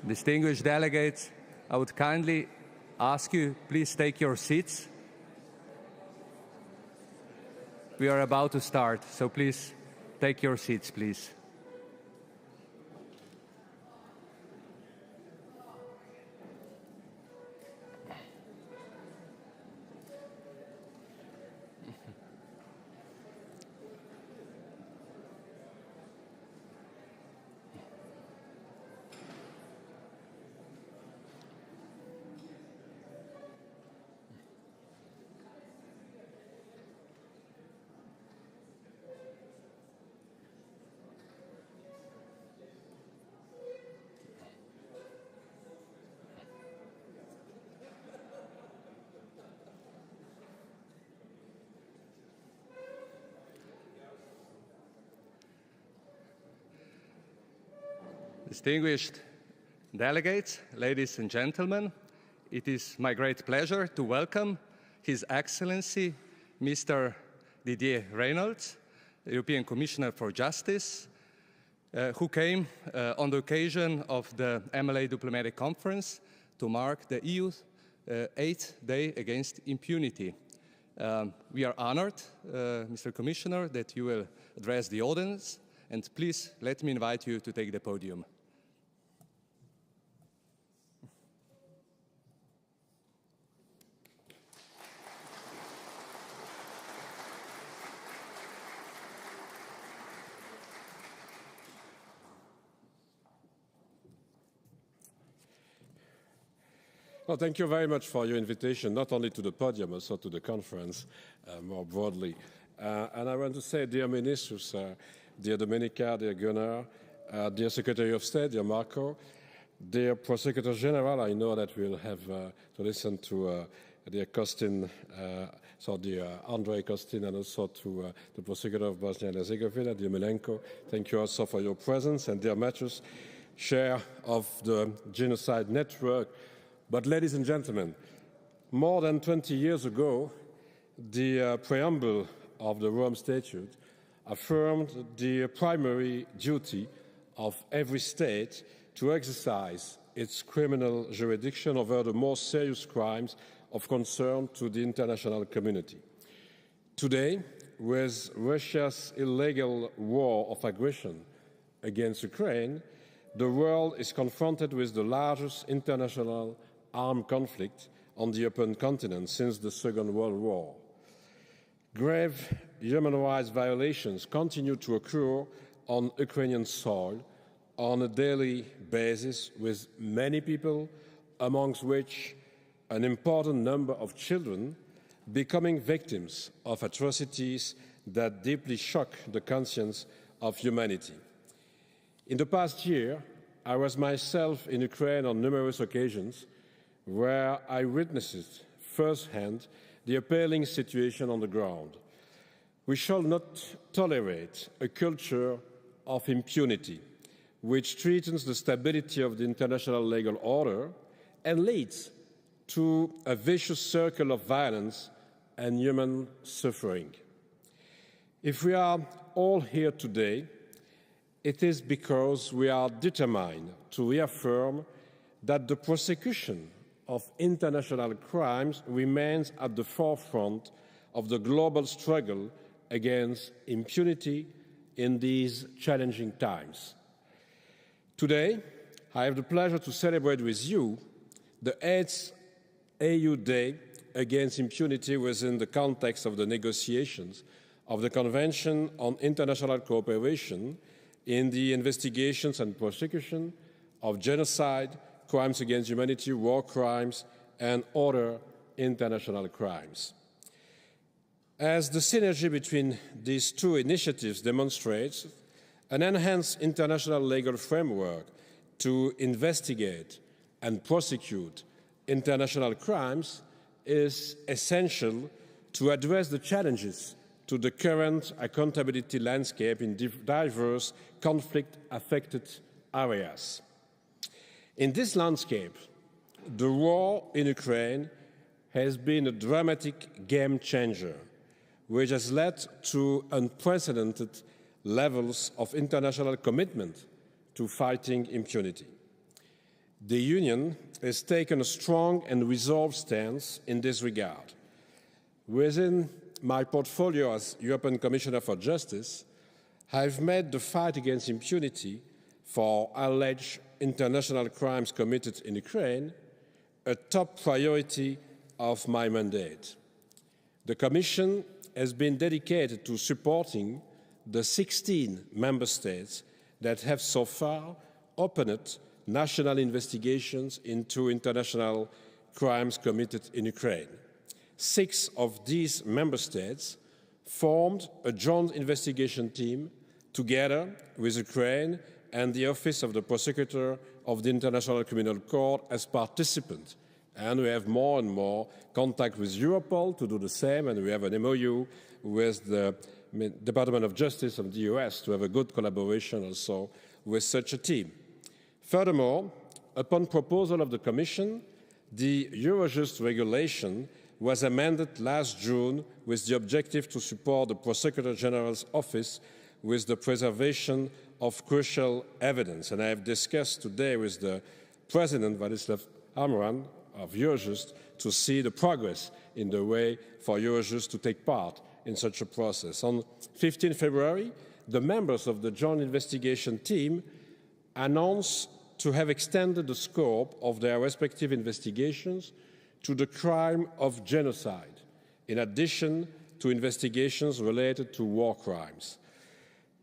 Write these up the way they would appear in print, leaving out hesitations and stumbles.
Distinguished delegates, I would kindly ask you, please take your seats. We are about to start, so please take your seats, please. Distinguished delegates, ladies and gentlemen, it is my great pleasure to welcome His Excellency Mr. Didier Reynders, the European Commissioner for Justice, who came on the occasion of the MLA Diplomatic Conference to mark the EU's 8th Day Against Impunity. We are honored, Mr. Commissioner, that you will address the audience, and please let me invite you to take the podium. Well, thank you very much for your invitation, not only to the podium, also to the conference more broadly. And I want to say, dear ministers, dear Dominika, dear Gunnar, dear Secretary of State, dear Marko, dear Prosecutor General, I know that we'll have to listen to dear Kostin, dear Andriy Kostin, and also to the Prosecutor of Bosnia and Herzegovina, dear Milanko. Thank you also for your presence, and dear Matthews, chair of the Genocide Network. But ladies and gentlemen, more than 20 years ago, the preamble of the Rome Statute affirmed the primary duty of every state to exercise its criminal jurisdiction over the most serious crimes of concern to the international community. Today, with Russia's illegal war of aggression against Ukraine, the world is confronted with the largest international armed conflict on the open continent since the Second World War. Grave human rights violations continue to occur on Ukrainian soil on a daily basis, with many people, amongst which an important number of children, becoming victims of atrocities that deeply shock the conscience of humanity. In the past year, I was myself in Ukraine on numerous occasions, where I witnessed firsthand the appalling situation on the ground. We shall not tolerate a culture of impunity, which threatens the stability of the international legal order and leads to a vicious circle of violence and human suffering. If we are all here today, it is because we are determined to reaffirm that the prosecution of international crimes remains at the forefront of the global struggle against impunity in these challenging times. Today, I have the pleasure to celebrate with you the 8th EU Day Against Impunity within the context of the negotiations of the Convention on International Cooperation in the investigations and prosecution of genocide, crimes against humanity, war crimes, and other international crimes. As the synergy between these two initiatives demonstrates, an enhanced international legal framework to investigate and prosecute international crimes is essential to address the challenges to the current accountability landscape in diverse conflict-affected areas. In this landscape, the war in Ukraine has been a dramatic game changer, which has led to unprecedented levels of international commitment to fighting impunity. The Union has taken a strong and resolved stance in this regard. Within my portfolio as European Commissioner for Justice, I have made the fight against impunity for alleged international crimes committed in Ukraine a top priority of my mandate. The Commission has been dedicated to supporting the 16 member states that have so far opened national investigations into international crimes committed in Ukraine. 6 of these member states formed a joint investigation team together with Ukraine and the Office of the Prosecutor of the International Criminal Court as participants. And we have more and more contact with Europol to do the same, and we have an MOU with the Department of Justice of the US to have a good collaboration also with such a team. Furthermore, upon proposal of the Commission, the Eurojust regulation was amended last June with the objective to support the Prosecutor General's office with the preservation of crucial evidence. And I have discussed today with the President, Vladislav Amran, of Eurojust, to see the progress in the way for Eurojust to take part in such a process. On 15 February, the members of the joint investigation team announced to have extended the scope of their respective investigations to the crime of genocide, in addition to investigations related to war crimes.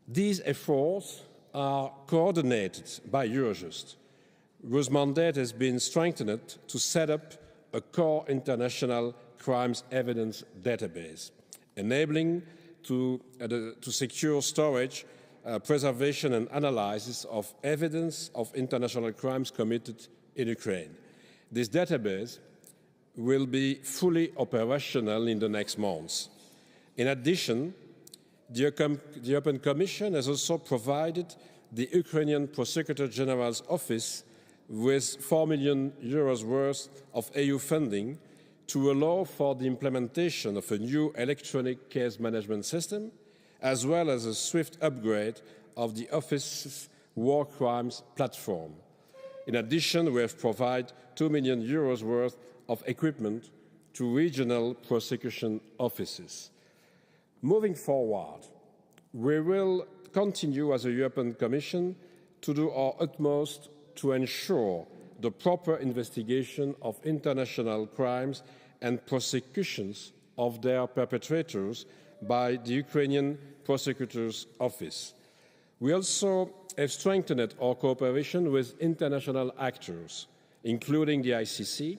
These efforts are coordinated by Eurojust, whose mandate has been strengthened to set up a core international crimes evidence database, enabling to secure storage, preservation and analysis of evidence of international crimes committed in Ukraine. This database will be fully operational in the next months. In addition, the European Commission has also provided the Ukrainian Prosecutor General's office with €4 million worth of EU funding to allow for the implementation of a new electronic case management system, as well as a swift upgrade of the office's war crimes platform. In addition, we have provided €2 million worth of equipment to regional prosecution offices. Moving forward, we will continue as a European Commission to do our utmost to ensure the proper investigation of international crimes and prosecutions of their perpetrators by the Ukrainian Prosecutor's Office. We also have strengthened our cooperation with international actors, including the ICC.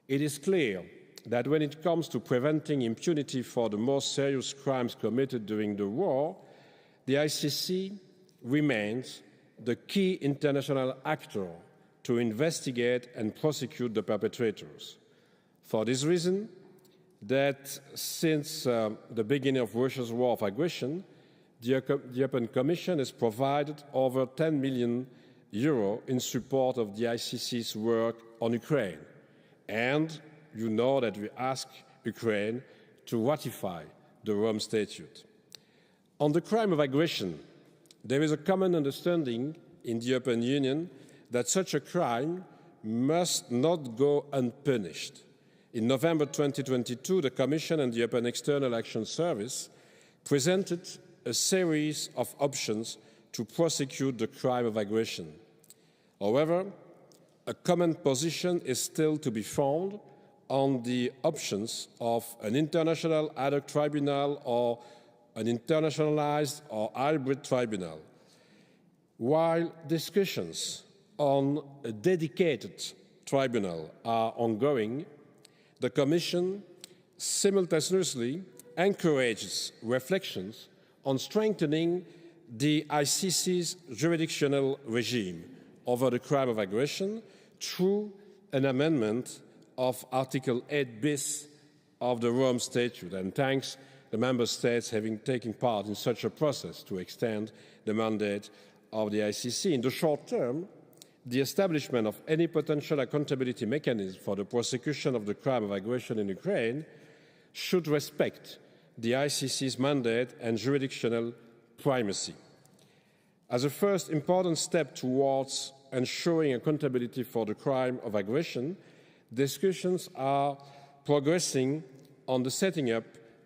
It is clear that when it comes to preventing impunity for the most serious crimes committed during the war, the ICC remains the key international actor to investigate and prosecute the perpetrators. For this reason, that since the beginning of Russia's war of aggression, the European Commission has provided over €10 million in support of the ICC's work on Ukraine. And you know that we ask Ukraine to ratify the Rome Statute. On the crime of aggression, there is a common understanding in the European Union that such a crime must not go unpunished. In November 2022, the Commission and the European External Action Service presented a series of options to prosecute the crime of aggression. However, a common position is still to be found on the options of an international ad hoc tribunal or an internationalized or hybrid tribunal. While discussions on a dedicated tribunal are ongoing, the Commission simultaneously encourages reflections on strengthening the ICC's jurisdictional regime over the crime of aggression through an amendment of Article 8 bis of the Rome Statute, and thanks the Member States having taken part in such a process to extend the mandate of the ICC. In the short term, the establishment of any potential accountability mechanism for the prosecution of the crime of aggression in Ukraine should respect the ICC's mandate and jurisdictional primacy. As a first important step towards ensuring accountability for the crime of aggression, discussions are progressing on the setting up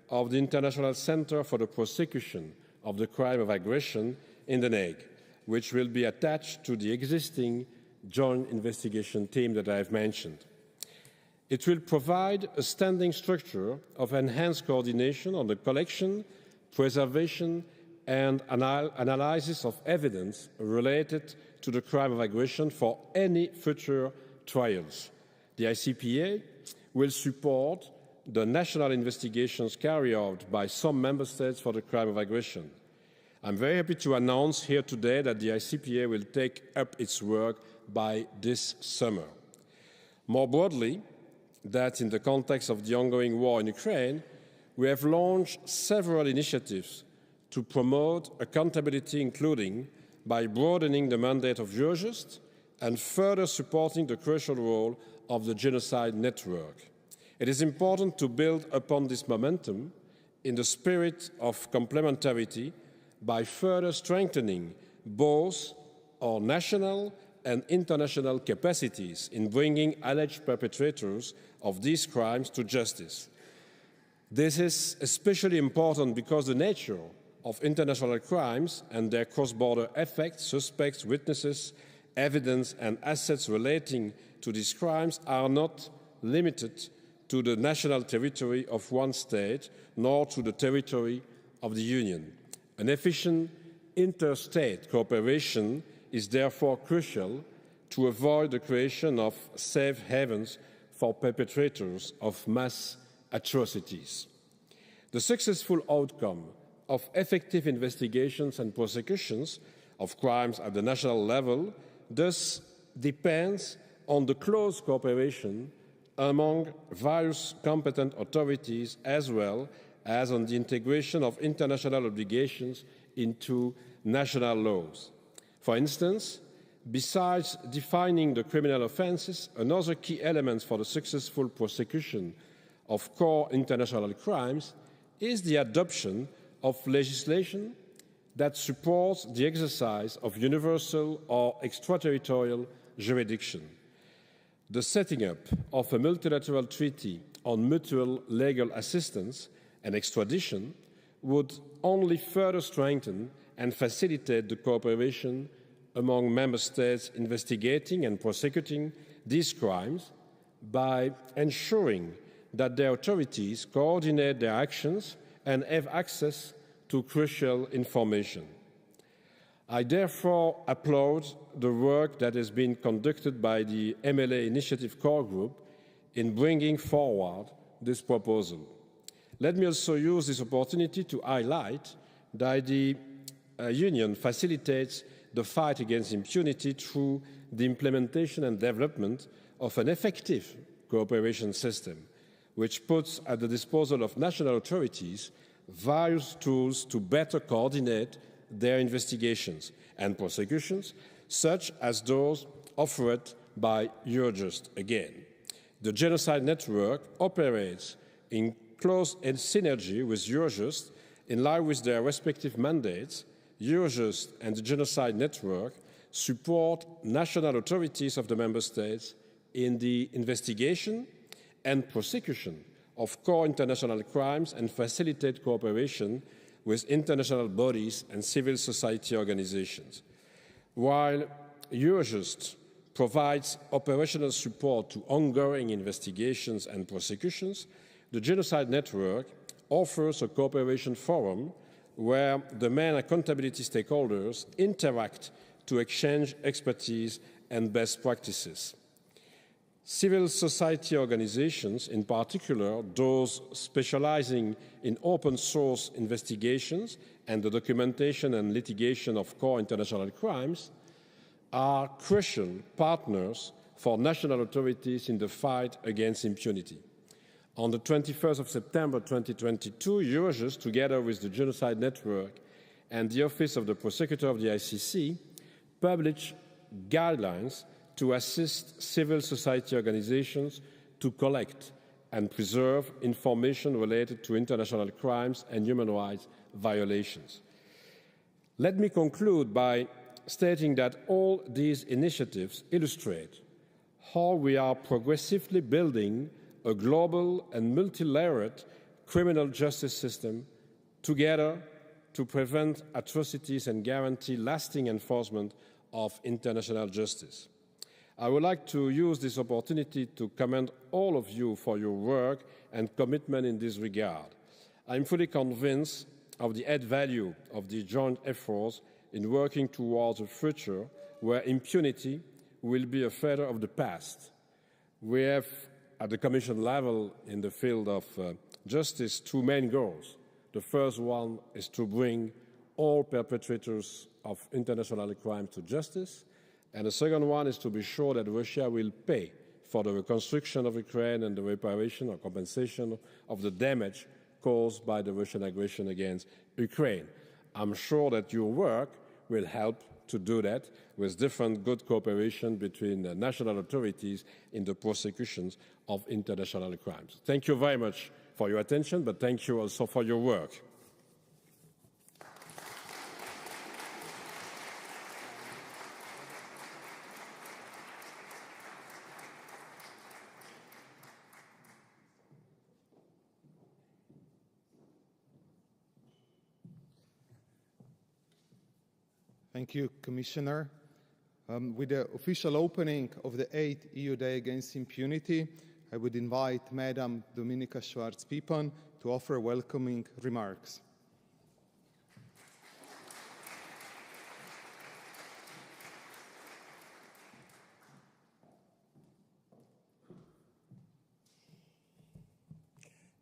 of the International Center for the Prosecution of the Crime of Aggression in The Hague, which will be attached to the existing joint investigation team that I have mentioned. It will provide a standing structure of enhanced coordination on the collection, preservation, and analysis of evidence related to the crime of aggression for any future trials. The ICPA will support the national investigations carried out by some member states for the crime of aggression. I'm very happy to announce here today that the ICPA will take up its work by this summer. More broadly, that in the context of the ongoing war in Ukraine, we have launched several initiatives to promote accountability, including by broadening the mandate of Eurojust and further supporting the crucial role of the Genocide Network. It is important to build upon this momentum in the spirit of complementarity by further strengthening both our national and international capacities in bringing alleged perpetrators of these crimes to justice. This is especially important because the nature of international crimes and their cross-border effects, suspects, witnesses, evidence, and assets relating to these crimes are not limited to the national territory of one state, nor to the territory of the Union. An efficient interstate cooperation is therefore crucial to avoid the creation of safe havens for perpetrators of mass atrocities. The successful outcome of effective investigations and prosecutions of crimes at the national level thus depends on the close cooperation among various competent authorities, as well as on the integration of international obligations into national laws. For instance, besides defining the criminal offences, another key element for the successful prosecution of core international crimes is the adoption of legislation that supports the exercise of universal or extraterritorial jurisdiction. The setting up of a multilateral treaty on mutual legal assistance and extradition would only further strengthen and facilitate the cooperation among member states investigating and prosecuting these crimes by ensuring that their authorities coordinate their actions and have access to crucial information. I therefore applaud the work that has been conducted by the MLA Initiative Core Group in bringing forward this proposal. Let me also use this opportunity to highlight that the Union facilitates the fight against impunity through the implementation and development of an effective cooperation system, which puts at the disposal of national authorities various tools to better coordinate their investigations and prosecutions, such as those offered by Eurojust again. The Genocide Network operates in close synergy with Eurojust in line with their respective mandates. Eurojust and the Genocide Network support national authorities of the member states in the investigation and prosecution of core international crimes and facilitate cooperation with international bodies and civil society organizations. While Eurojust provides operational support to ongoing investigations and prosecutions, the Genocide Network offers a cooperation forum where the main accountability stakeholders interact to exchange expertise and best practices. Civil society organizations, in particular those specializing in open source investigations and the documentation and litigation of core international crimes, are crucial partners for national authorities in the fight against impunity. On the 21st of September 2022, Eurojust, together with the Genocide Network and the Office of the Prosecutor of the ICC, published guidelines to assist civil society organizations to collect and preserve information related to international crimes and human rights violations. Let me conclude by stating that all these initiatives illustrate how we are progressively building a global and multi-layered criminal justice system together to prevent atrocities and guarantee lasting enforcement of international justice. I would like to use this opportunity to commend all of you for your work and commitment in this regard. I'm fully convinced of the added value of the joint efforts in working towards a future where impunity will be a feather of the past. We have, at the Commission level in the field of justice, two main goals. The first one is to bring all perpetrators of international crime to justice, and the second one is to be sure that Russia will pay for the reconstruction of Ukraine and the reparation or compensation of the damage caused by the Russian aggression against Ukraine. I'm sure that your work will help to do that with different good cooperation between the national authorities in the prosecutions of international crimes. Thank you very much for your attention, but thank you also for your work. Thank you, Commissioner. With the official opening of the 8th EU Day Against Impunity, I would invite Madam Dominika Švarc-Pipan to offer welcoming remarks.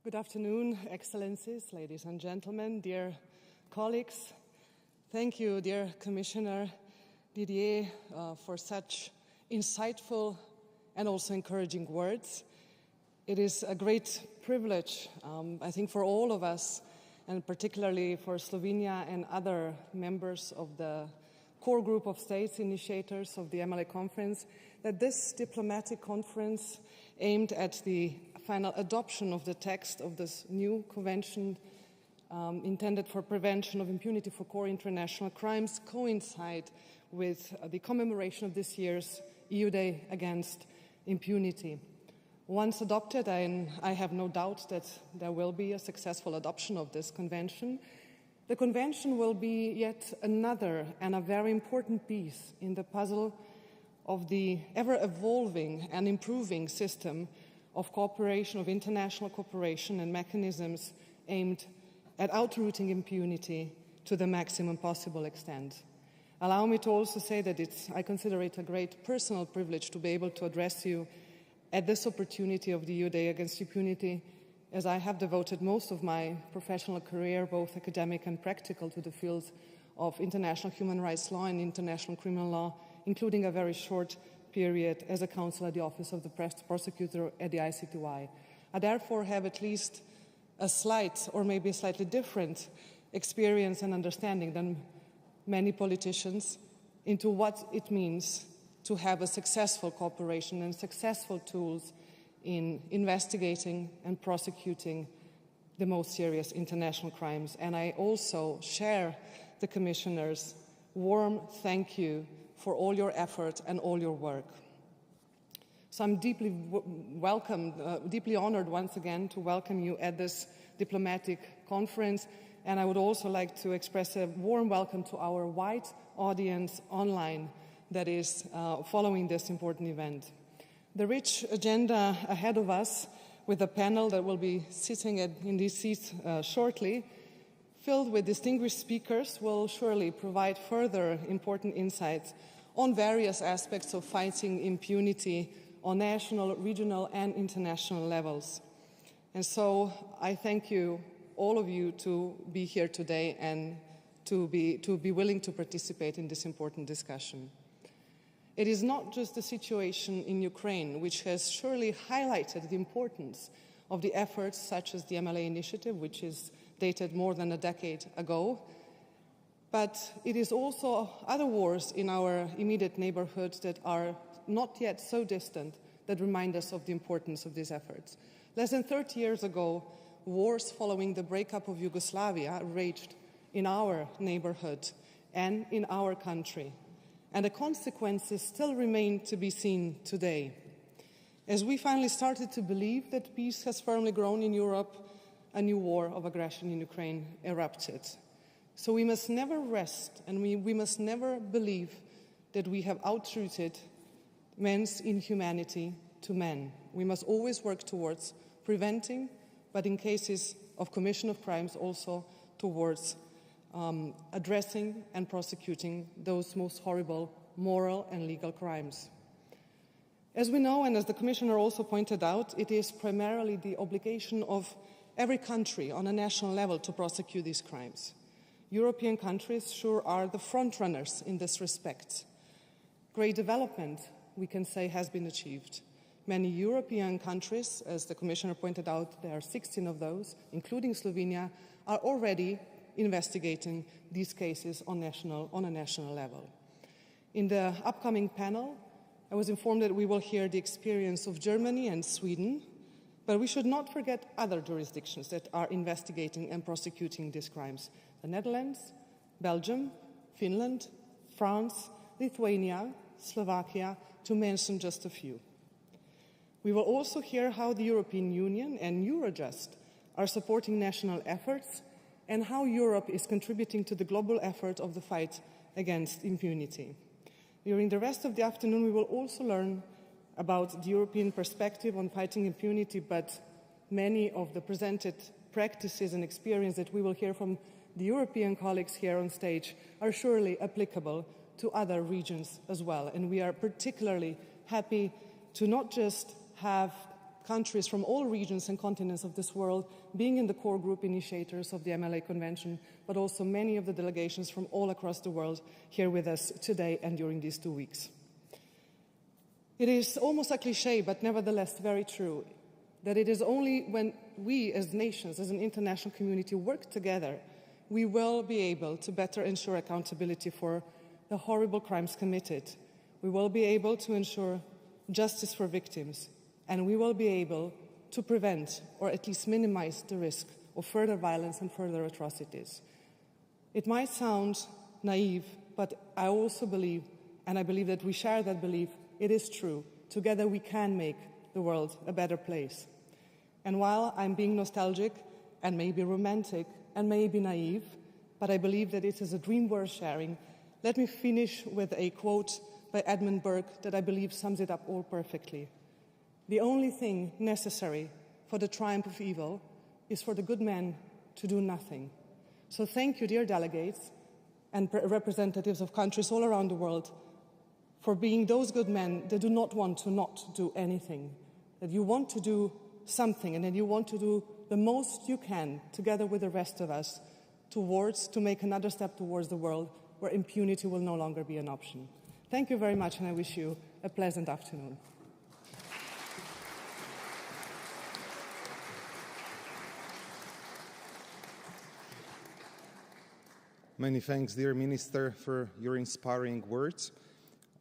Good afternoon, Excellencies, ladies and gentlemen, dear colleagues. Thank you, dear Commissioner Didier, for such insightful and also encouraging words. It is a great privilege, I think, for all of us, and particularly for Slovenia and other members of the core group of states initiators of the MLA conference, that this diplomatic conference aimed at the final adoption of the text of this new convention intended for prevention of impunity for core international crimes coincide with the commemoration of this year's EU Day Against Impunity. Once adopted, and I have no doubt that there will be a successful adoption of this convention, the convention will be yet another and a very important piece in the puzzle of the ever-evolving and improving system of cooperation, of international cooperation and mechanisms aimed at outrooting impunity to the maximum possible extent. Allow me to also say that I consider it a great personal privilege to be able to address you at this opportunity of the EU Day Against Impunity, as I have devoted most of my professional career, both academic and practical, to the fields of international human rights law and international criminal law, including a very short period as a counsel at the Office of the Prosecutor at the ICTY. I therefore have at least a slight, or maybe a slightly different, experience and understanding than many politicians into what it means to have a successful cooperation and successful tools in investigating and prosecuting the most serious international crimes. And I also share the Commissioner's warm thank you for all your effort and all your work. So I'm deeply deeply honored once again to welcome you at this diplomatic conference, and I would also like to express a warm welcome to our wide audience online that is following this important event. The rich agenda ahead of us, with a panel that will be sitting in these seats shortly, filled with distinguished speakers, will surely provide further important insights on various aspects of fighting impunity on national, regional, and international levels. And so I thank you, all of you, to be here today and to be willing to participate in this important discussion. It is not just the situation in Ukraine, which has surely highlighted the importance of the efforts such as the MLA initiative, which is dated more than a decade ago, but it is also other wars in our immediate neighborhood that are not yet so distant that remind us of the importance of these efforts. Less than 30 years ago, wars following the breakup of Yugoslavia raged in our neighborhood and in our country. and the consequences still remain to be seen today. As we finally started to believe that peace has firmly grown in Europe, a new war of aggression in Ukraine erupted. So we must never rest, and we must never believe that we have outrooted men's inhumanity to men. We must always work towards preventing, but in cases of commission of crimes also towards addressing and prosecuting those most horrible moral and legal crimes. As we know, and as the Commissioner also pointed out, it is primarily the obligation of every country on a national level to prosecute these crimes. European countries sure are the front runners in this respect. Great development, we can say, has been achieved. Many European countries, as the Commissioner pointed out, there are 16 of those, including Slovenia, are already investigating these cases on a national level. In the upcoming panel, I was informed that we will hear the experience of Germany and Sweden, but we should not forget other jurisdictions that are investigating and prosecuting these crimes. The Netherlands, Belgium, Finland, France, Lithuania, Slovakia, to mention just a few. We will also hear how the European Union and Eurojust are supporting national efforts and how Europe is contributing to the global effort of the fight against impunity. During the rest of the afternoon, we will also learn about the European perspective on fighting impunity, but many of the presented practices and experience that we will hear from the European colleagues here on stage are surely applicable to other regions as well. And we are particularly happy to not just have countries from all regions and continents of this world being in the core group initiators of the MLA Convention, but also many of the delegations from all across the world here with us today and during these 2 weeks. It is almost a cliche, but nevertheless very true, that it is only when we as nations, as an international community, work together, we will be able to better ensure accountability for the horrible crimes committed. We will be able to ensure justice for victims, and we will be able to prevent or at least minimize the risk of further violence and further atrocities. It might sound naive, but I also believe, and I believe that we share that belief, it is true. Together we can make the world a better place. And while I'm being nostalgic and maybe romantic and maybe naive, but I believe that it is a dream worth sharing, let me finish with a quote by Edmund Burke that I believe sums it up all perfectly. The only thing necessary for the triumph of evil is for the good men to do nothing. So thank you, dear delegates and representatives of countries all around the world, for being those good men that do not want to not do anything, that you want to do something and that you want to do the most you can together with the rest of us to make another step towards the world where impunity will no longer be an option. Thank you very much, and I wish you a pleasant afternoon. Many thanks, dear Minister, for your inspiring words.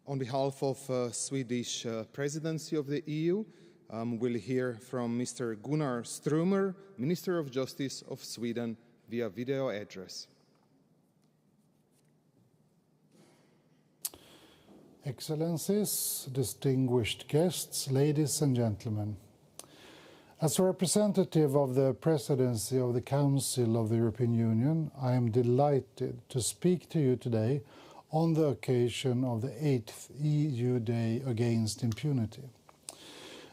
On behalf of Swedish presidency of the EU, we'll hear from Mr. Gunnar Strömmer, Minister of Justice of Sweden, via video address. Excellencies, distinguished guests, ladies and gentlemen. As a representative of the Presidency of the Council of the European Union, I am delighted to speak to you today on the occasion of the 8th EU Day Against Impunity.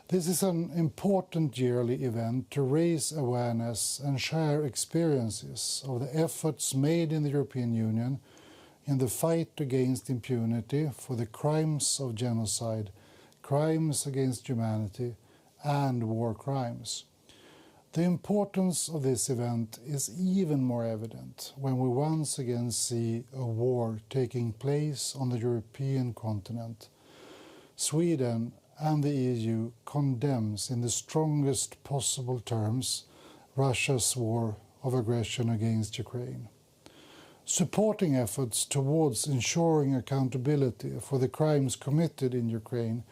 This is an important yearly event to raise awareness and share experiences of the efforts made in the European Union in the fight against impunity for the crimes of genocide, crimes against humanity, and war crimes. The importance of this event is even more evident when we once again see a war taking place on the European continent. Sweden and the EU condemns in the strongest possible terms Russia's war of aggression against Ukraine. Supporting efforts towards ensuring accountability for the crimes committed in Ukraine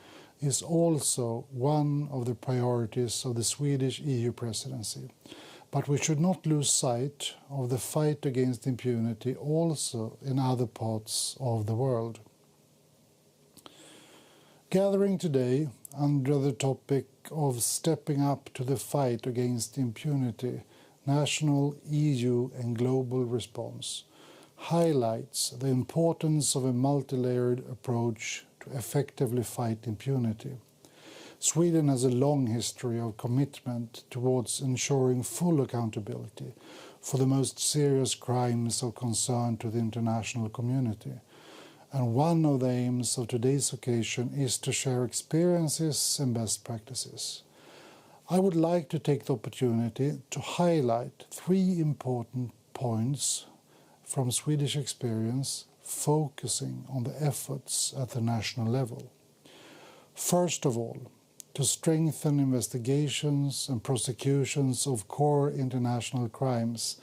is also one of the priorities of the Swedish EU presidency. But we should not lose sight of the fight against impunity also in other parts of the world. Gathering today under the topic of stepping up to the fight against impunity, national, EU and global response, highlights the importance of a multi-layered approach to effectively fight impunity. Sweden has a long history of commitment towards ensuring full accountability for the most serious crimes of concern to the international community. And one of the aims of today's occasion is to share experiences and best practices. I would like to take the opportunity to highlight 3 important points from Swedish experience, focusing on the efforts at the national level. First of all, to strengthen investigations and prosecutions of core international crimes,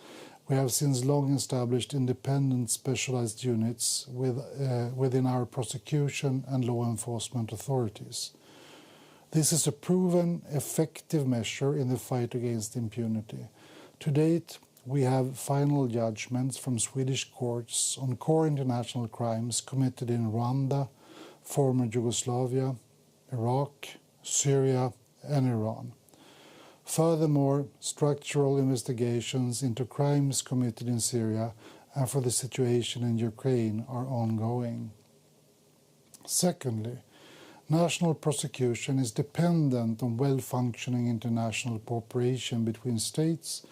we have since long established independent specialized units within our prosecution and law enforcement authorities. This is a proven, effective measure in the fight against impunity. To date, we have final judgments from Swedish courts on core international crimes committed in Rwanda, former Yugoslavia, Iraq, Syria and Iran. Furthermore, structural investigations into crimes committed in Syria and for the situation in Ukraine are ongoing. Secondly, national prosecution is dependent on well-functioning international cooperation between states,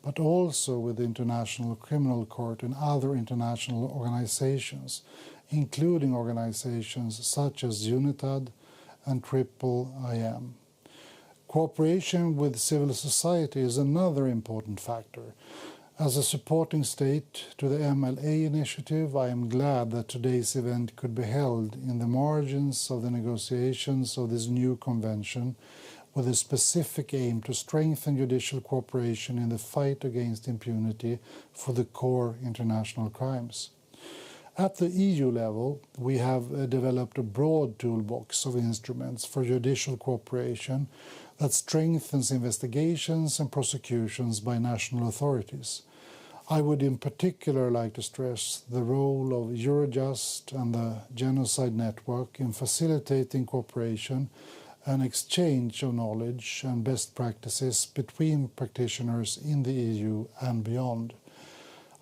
but also with the International Criminal Court and other international organizations, including organizations such as UNITAD and IIIM. Cooperation with civil society is another important factor. As a supporting state to the MLA initiative, I am glad that today's event could be held in the margins of the negotiations of this new convention with a specific aim to strengthen judicial cooperation in the fight against impunity for the core international crimes. At the EU level, we have developed a broad toolbox of instruments for judicial cooperation that strengthens investigations and prosecutions by national authorities. I would in particular like to stress the role of Eurojust and the Genocide network in facilitating cooperation and exchange of knowledge and best practices between practitioners in the EU and beyond.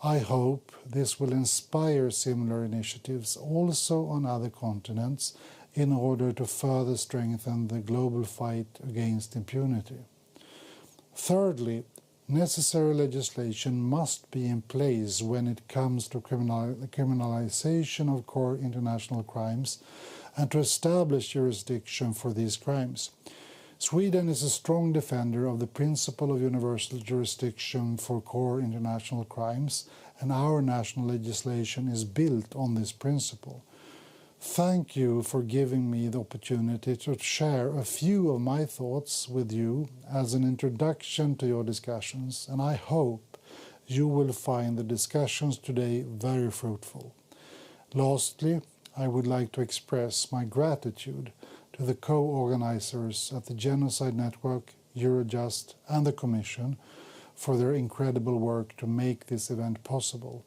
I hope this will inspire similar initiatives also on other continents in order to further strengthen the global fight against impunity. Thirdly, necessary legislation must be in place when it comes to criminalization of core international crimes and to establish jurisdiction for these crimes. Sweden is a strong defender of the principle of universal jurisdiction for core international crimes, and our national legislation is built on this principle. Thank you for giving me the opportunity to share a few of my thoughts with you as an introduction to your discussions, and I hope you will find the discussions today very fruitful. Lastly, I would like to express my gratitude to the co-organizers at the Genocide Network, Eurojust and the Commission for their incredible work to make this event possible.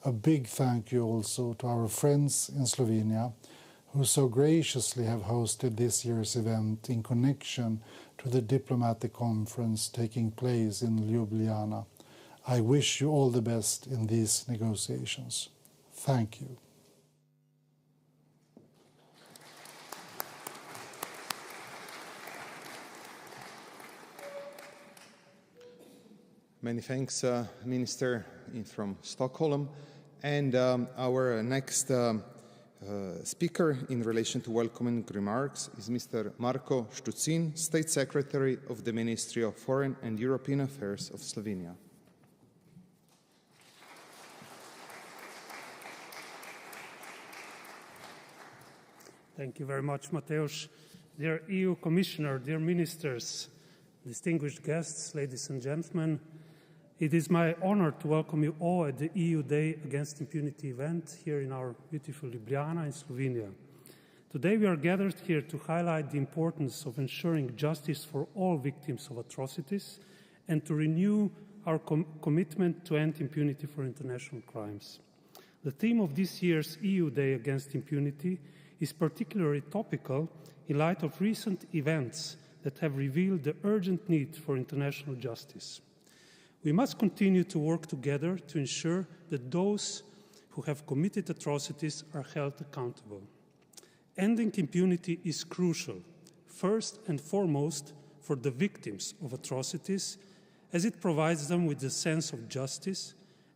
A big thank you also to our friends in Slovenia who so graciously have hosted this year's event in connection to the diplomatic conference taking place in Ljubljana. I wish you all the best in these negotiations. Thank you. Many thanks, Minister from Stockholm. And our next speaker in relation to welcoming remarks is Mr. Marko Štucin, State Secretary of the Ministry of Foreign and European Affairs of Slovenia. Thank you very much, Mateusz. Dear EU Commissioner, dear Ministers, distinguished guests, ladies and gentlemen, it is my honor to welcome you all at the EU Day Against Impunity event here in our beautiful Ljubljana in Slovenia. Today we are gathered here to highlight the importance of ensuring justice for all victims of atrocities and to renew our commitment to end impunity for international crimes. The theme of this year's EU Day Against Impunity is particularly topical in light of recent events that have revealed the urgent need for international justice. We must continue to work together to ensure that those who have committed atrocities are held accountable. Ending impunity is crucial, first and foremost for the victims of atrocities, as it provides them with a sense of justice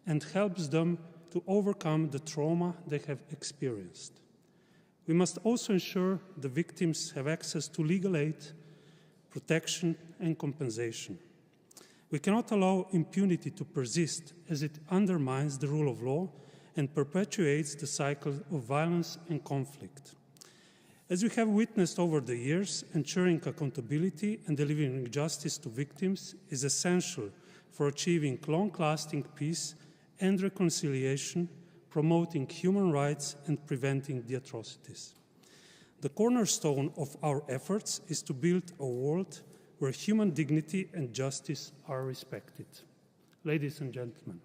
and helps them to overcome the trauma they have experienced. We must also ensure the victims have access to legal aid, protection, and compensation. We cannot allow impunity to persist, as it undermines the rule of law and perpetuates the cycle of violence and conflict. As we have witnessed over the years, ensuring accountability and delivering justice to victims is essential for achieving long-lasting peace and reconciliation, promoting human rights and preventing the atrocities. The cornerstone of our efforts is to build a world where human dignity and justice are respected. Ladies and gentlemen,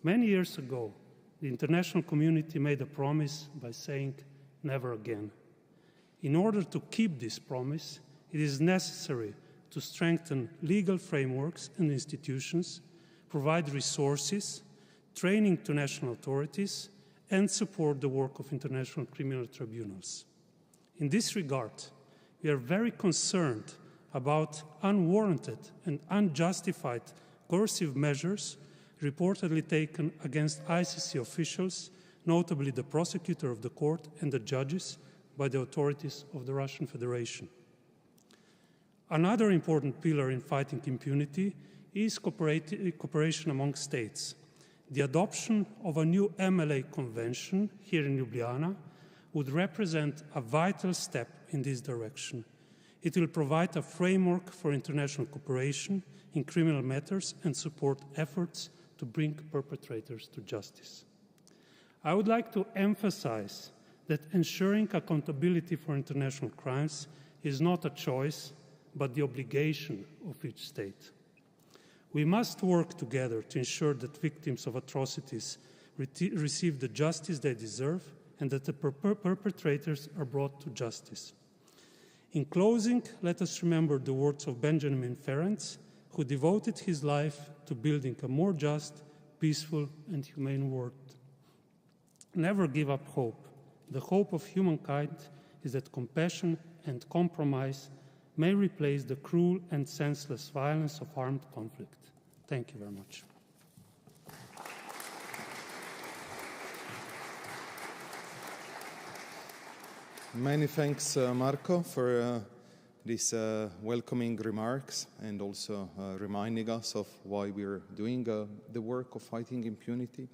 many years ago, the international community made a promise by saying, "Never again." In order to keep this promise, it is necessary to strengthen legal frameworks and institutions, provide resources, training to national authorities, and support the work of international criminal tribunals. In this regard, we are very concerned about unwarranted and unjustified coercive measures reportedly taken against ICC officials, notably the prosecutor of the court and the judges, by the authorities of the Russian Federation. Another important pillar in fighting impunity is cooperation among states. The adoption of a new MLA convention here in Ljubljana would represent a vital step in this direction. It will provide a framework for international cooperation in criminal matters and support efforts to bring perpetrators to justice. I would like to emphasize that ensuring accountability for international crimes is not a choice, but the obligation of each state. We must work together to ensure that victims of atrocities receive the justice they deserve and that the perpetrators are brought to justice. In closing, let us remember the words of Benjamin Ferenc, who devoted his life to building a more just, peaceful, and humane world. Never give up hope. The hope of humankind is that compassion and compromise may replace the cruel and senseless violence of armed conflict. Thank you very much. Many thanks, Marko, for these welcoming remarks and also reminding us of why we're doing the work of fighting impunity.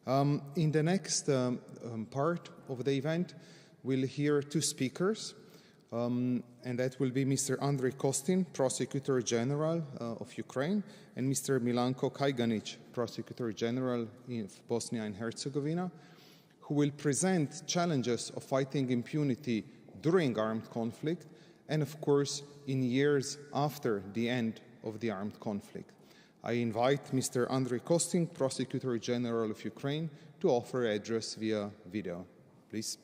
In the next part of the event, we'll hear two speakers, and that will be Mr. Andriy Kostin, Prosecutor General of Ukraine, and Mr. Milanko Kajganić, Prosecutor General of Bosnia and Herzegovina, who will present challenges of fighting impunity during armed conflict and, of course, in years after the end of the armed conflict. I invite Mr. Andriy Kostin, Prosecutor General of Ukraine, to offer an address via video. Please.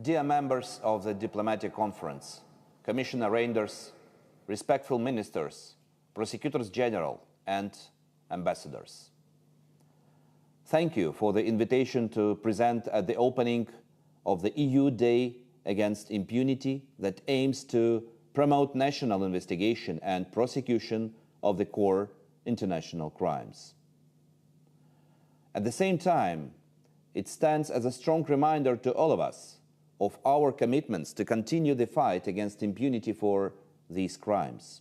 Dear members of the Diplomatic Conference, Commissioner Reynders, respectful ministers, prosecutors general, and ambassadors. Thank you for the invitation to present at the opening of the EU Day Against Impunity that aims to promote national investigation and prosecution of the core international crimes. At the same time, it stands as a strong reminder to all of us of our commitments to continue the fight against impunity for these crimes.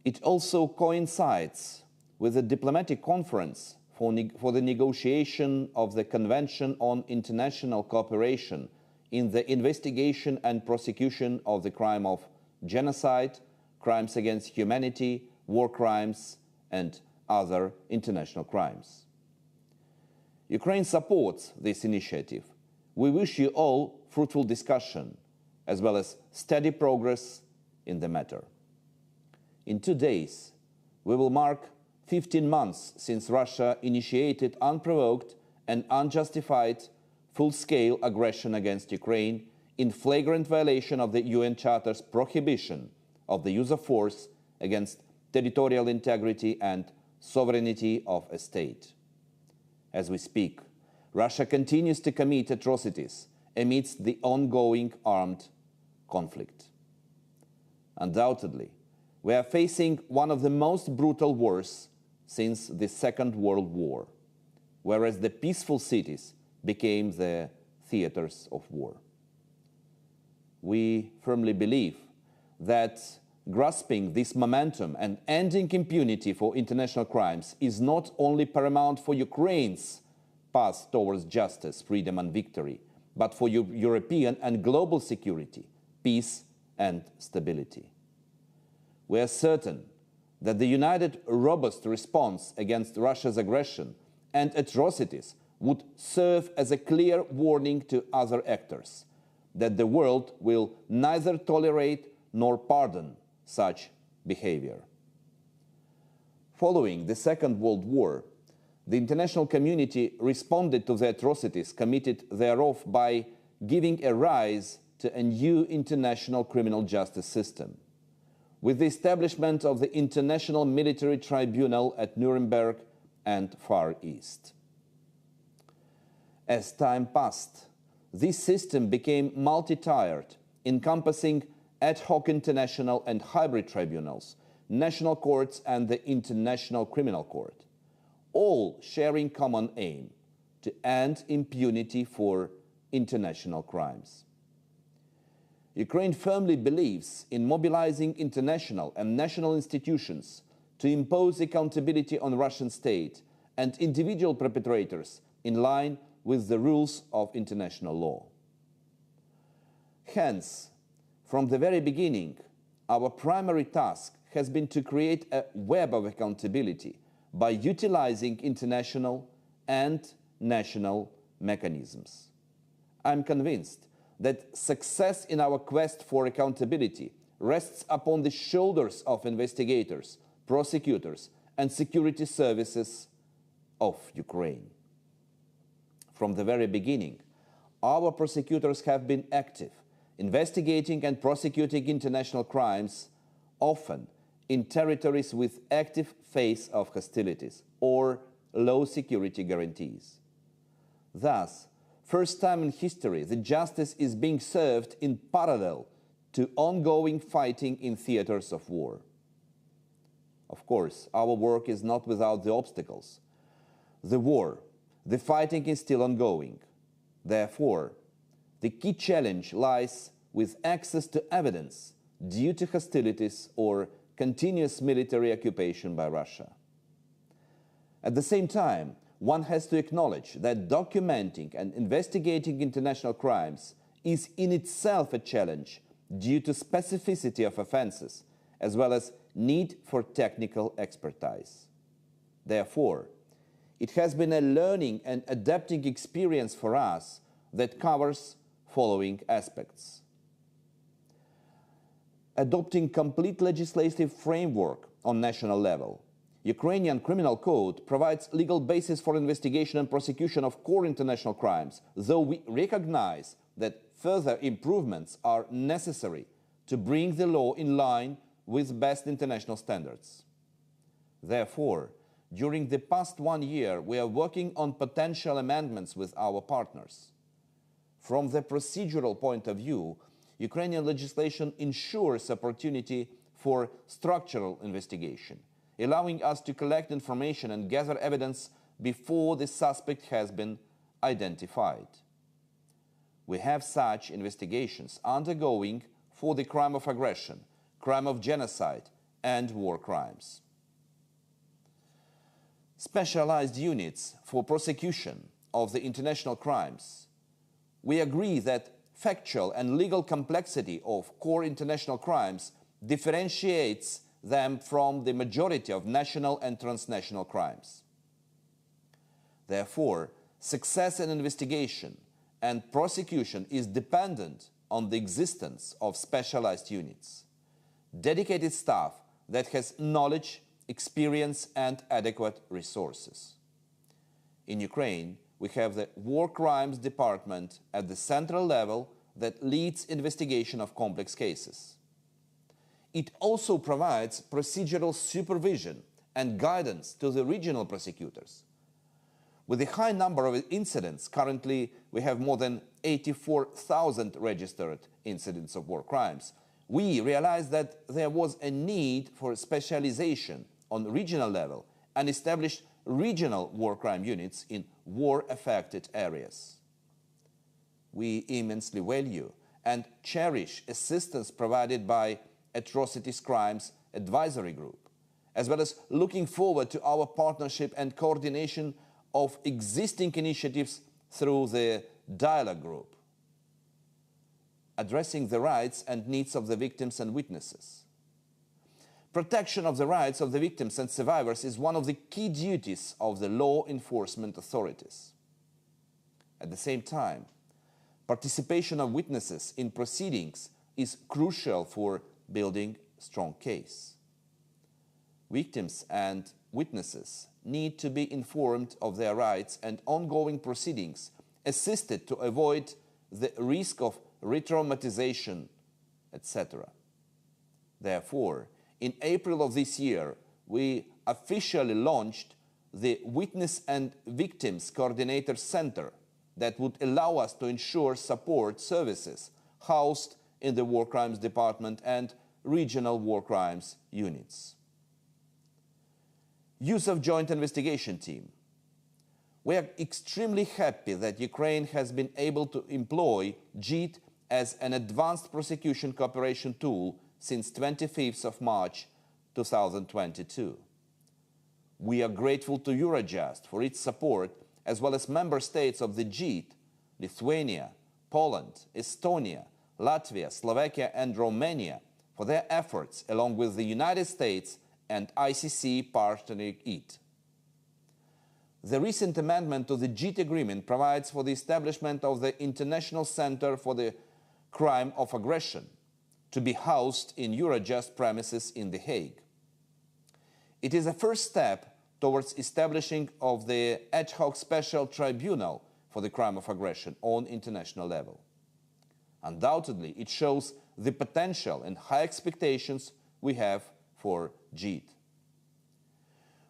It also coincides with the diplomatic conference for the negotiation of the Convention on International Cooperation in the investigation and prosecution of the crime of genocide, crimes against humanity, war crimes, and other international crimes. Ukraine supports this initiative. We wish you all fruitful discussion, as well as steady progress in the matter. In 2 days, we will mark 15 months since Russia initiated unprovoked an unjustified full-scale aggression against Ukraine in flagrant violation of the UN Charter's prohibition of the use of force against territorial integrity and sovereignty of a state. As we speak, Russia continues to commit atrocities amidst the ongoing armed conflict. Undoubtedly, we are facing one of the most brutal wars since the Second World War, whereas the peaceful cities became the theaters of war. We firmly believe that grasping this momentum and ending impunity for international crimes is not only paramount for Ukraine's path towards justice, freedom and victory, but for European and global security, peace and stability. We are certain that the united, robust response against Russia's aggression and atrocities would serve as a clear warning to other actors that the world will neither tolerate nor pardon such behavior. Following the Second World War, the international community responded to the atrocities committed thereof by giving a rise to a new international criminal justice system, with the establishment of the International Military Tribunal at Nuremberg and Far East. As time passed, this system became multi-tiered, encompassing ad hoc international and hybrid tribunals, national courts and the International Criminal Court, all sharing common aim to end impunity for international crimes. Ukraine firmly believes in mobilizing international and national institutions to impose accountability on the Russian state and individual perpetrators in line with the rules of international law. Hence, from the very beginning, our primary task has been to create a web of accountability by utilizing international and national mechanisms. I'm convinced that success in our quest for accountability rests upon the shoulders of investigators, prosecutors, and security services of Ukraine. From the very beginning, our prosecutors have been active, investigating and prosecuting international crimes, often in territories with active phase of hostilities or low security guarantees. Thus, first time in history, the justice is being served in parallel to ongoing fighting in theaters of war. Of course, our work is not without the obstacles. The war, the fighting is still ongoing. Therefore, the key challenge lies with access to evidence due to hostilities or continuous military occupation by Russia. At the same time, one has to acknowledge that documenting and investigating international crimes is in itself a challenge due to specificity of offenses, as well as need for technical expertise. Therefore, it has been a learning and adapting experience for us that covers following aspects. Adopting complete legislative framework on national level, Ukrainian Criminal Code provides legal basis for investigation and prosecution of core international crimes, though we recognize that further improvements are necessary to bring the law in line with best international standards. Therefore, during the past 1 year, we are working on potential amendments with our partners. From the procedural point of view, Ukrainian legislation ensures opportunity for structural investigation, allowing us to collect information and gather evidence before the suspect has been identified. We have such investigations undergoing for the crime of aggression, crime of genocide, and war crimes. Specialized units for prosecution of the international crimes. We agree that factual and legal complexity of core international crimes differentiates them from the majority of national and transnational crimes. Therefore, success in investigation and prosecution is dependent on the existence of specialized units, dedicated staff that has knowledge, experience, and adequate resources. In Ukraine, we have the War Crimes Department at the central level that leads investigation of complex cases. It also provides procedural supervision and guidance to the regional prosecutors. With a high number of incidents, currently we have more than 84,000 registered incidents of war crimes, we realized that there was a need for specialization on regional level and established regional war crime units in war-affected areas. We immensely value and cherish assistance provided by Atrocities Crimes Advisory Group, as well as looking forward to our partnership and coordination of existing initiatives through the Dialogue Group, addressing the rights and needs of the victims and witnesses. Protection of the rights of the victims and survivors is one of the key duties of the law enforcement authorities. At the same time, participation of witnesses in proceedings is crucial for building a strong case. Victims and witnesses need to be informed of their rights and ongoing proceedings, assisted to avoid the risk of re-traumatization, etc. Therefore, in April of this year, we officially launched the Witness and Victims Coordinator Center that would allow us to ensure support services housed in the War Crimes Department and regional war crimes units. Use of Joint Investigation Team. We are extremely happy that Ukraine has been able to employ JIT as an advanced prosecution cooperation tool since 25th of March 2022. We are grateful to Eurojust for its support, as well as member states of the JIT, Lithuania, Poland, Estonia, Latvia, Slovakia and Romania for their efforts, along with the United States and ICC partnering it. The recent amendment to the JIT agreement provides for the establishment of the International Center for the Crime of Aggression to be housed in Eurojust premises in The Hague. It is a first step towards establishing of the ad hoc special tribunal for the crime of aggression on international level. Undoubtedly, it shows the potential and high expectations we have for JIT.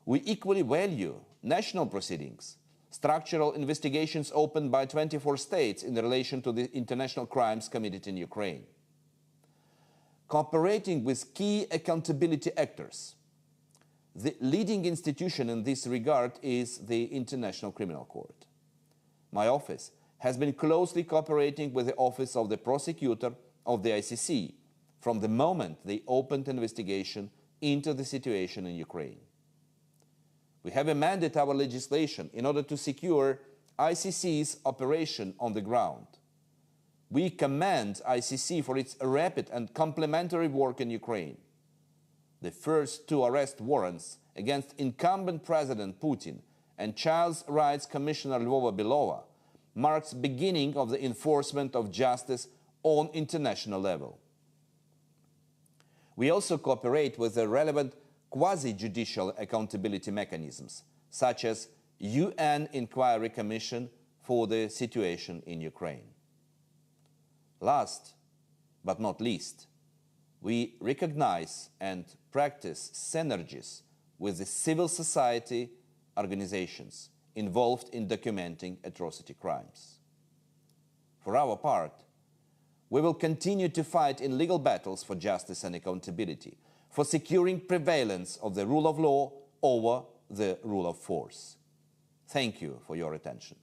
We equally value national proceedings, structural investigations opened by 24 states in relation to the international crimes committed in Ukraine. Cooperating with key accountability actors. The leading institution in this regard is the International Criminal Court. My office has been closely cooperating with the Office of the Prosecutor of the ICC from the moment they opened investigation into the situation in Ukraine. We have amended our legislation in order to secure ICC's operation on the ground. We commend ICC for its rapid and complementary work in Ukraine. The first two arrest warrants against incumbent President Putin and Child Rights Commissioner Lvova-Belova marks the beginning of the enforcement of justice on international level. We also cooperate with the relevant quasi-judicial accountability mechanisms, such as UN Inquiry Commission for the situation in Ukraine. Last but not least, we recognize and practice synergies with the civil society organizations involved in documenting atrocity crimes. For our part, we will continue to fight in legal battles for justice and accountability, for securing prevalence of the rule of law over the rule of force. Thank you for your attention.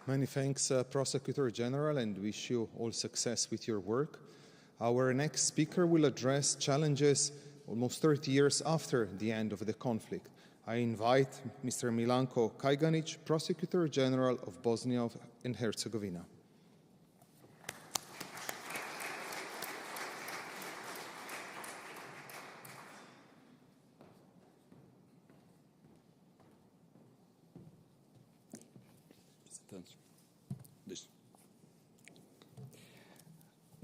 Many thanks, Prosecutor General, and wish you all success with your work. Our next speaker will address challenges almost 30 years after the end of the conflict. I invite Mr. Milanko Kajganić, Prosecutor General of Bosnia and Herzegovina.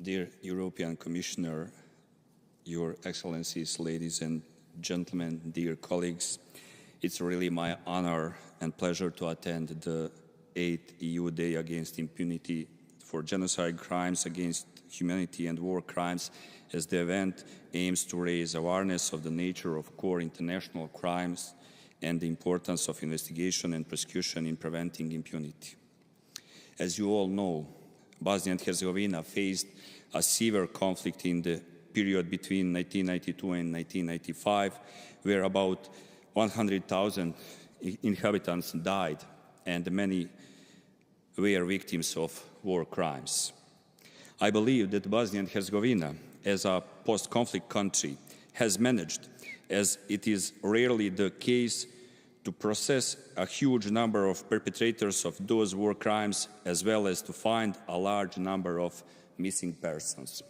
Dear European Commissioner, Your Excellencies, ladies and gentlemen, dear colleagues, it's really my honor and pleasure to attend the 8th EU Day Against Impunity for Genocide, Crimes Against Humanity and War Crimes, as the event aims to raise awareness of the nature of core international crimes and the importance of investigation and prosecution in preventing impunity. As you all know, Bosnia and Herzegovina faced a severe conflict in the period between 1992 and 1995, where about 100,000 inhabitants died and many were victims of war crimes. I believe that Bosnia and Herzegovina, as a post-conflict country, has managed, as it is rarely the case, to process a huge number of perpetrators of those war crimes, as well as to find a large number of missing persons.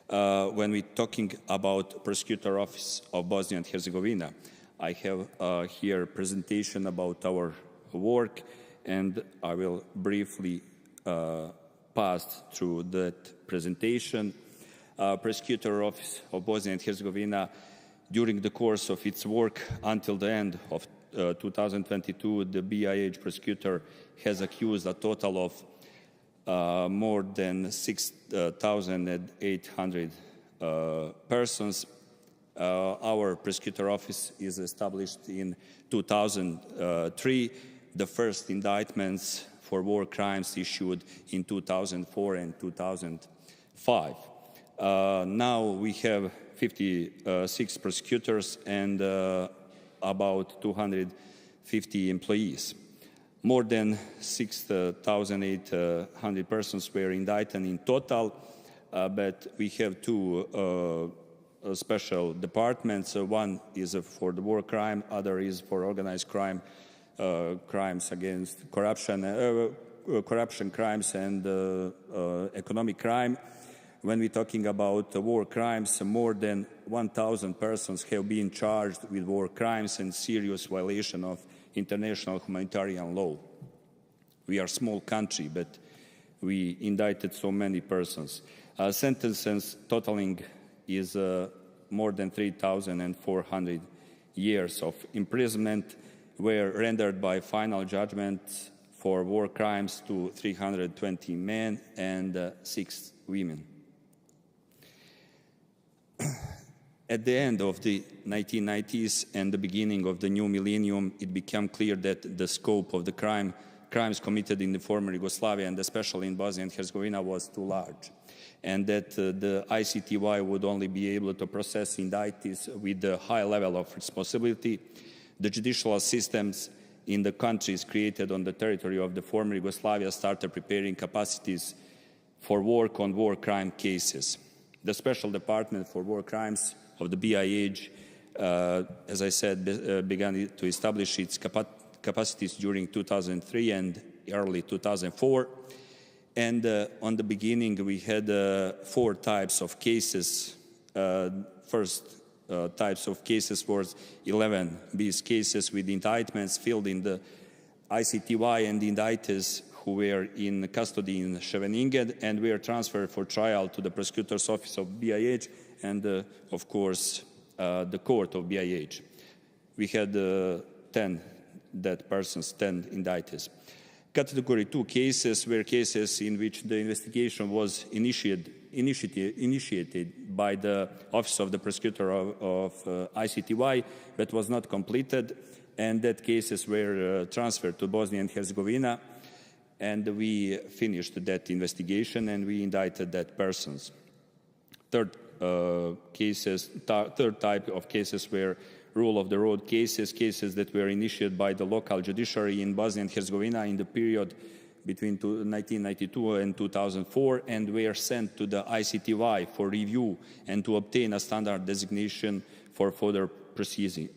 When we're talking about Prosecutor Office of Bosnia and Herzegovina, I have here a presentation about our work, and I will briefly pass through that presentation. Prosecutor Office of Bosnia and Herzegovina, during the course of its work until the end of 2022, the BIH prosecutor has accused a total of more than 6,800 persons. Our prosecutor office is established in 2003. The first indictments for war crimes issued in 2004 and 2005. Now we have 56 prosecutors and about 250 employees. More than 6,800 persons were indicted in total, but we have two special departments. One is for the war crime, other is for organized crime, crimes against corruption, corruption crimes and economic crime. When we're talking about war crimes, more than 1,000 persons have been charged with war crimes and serious violation of international humanitarian law. We are a small country, but we indicted so many persons. Sentences totaling is more than 3,400 years of imprisonment were rendered by final judgment for war crimes to 320 men and 6 women. At the end of the 1990s and the beginning of the new millennium, it became clear that the scope of the crimes committed in the former Yugoslavia, and especially in Bosnia and Herzegovina, was too large, and that the ICTY would only be able to process indictees with a high level of responsibility. The judicial systems in the countries created on the territory of the former Yugoslavia started preparing capacities for work on war crime cases. The Special Department for War Crimes of the BIH, as I said, began to establish its capacities during 2003 and early 2004. And on the beginning, we had 4 types of cases. First types of cases was 11 these cases with indictments filled in the ICTY and indictees who were in custody in Scheveningen and were transferred for trial to the Prosecutor's Office of BIH and, of course, the court of BIH. We had 10 dead persons, 10 indictees. Category 2 cases were cases in which the investigation was initiated by the Office of the Prosecutor of ICTY, but was not completed, and that cases were transferred to Bosnia and Herzegovina, and we finished that investigation and we indicted that persons. Third type of cases were rule of the road cases, cases that were initiated by the local judiciary in Bosnia and Herzegovina in the period between 1992 and 2004, and were sent to the ICTY for review and to obtain a standard designation for further proceeding.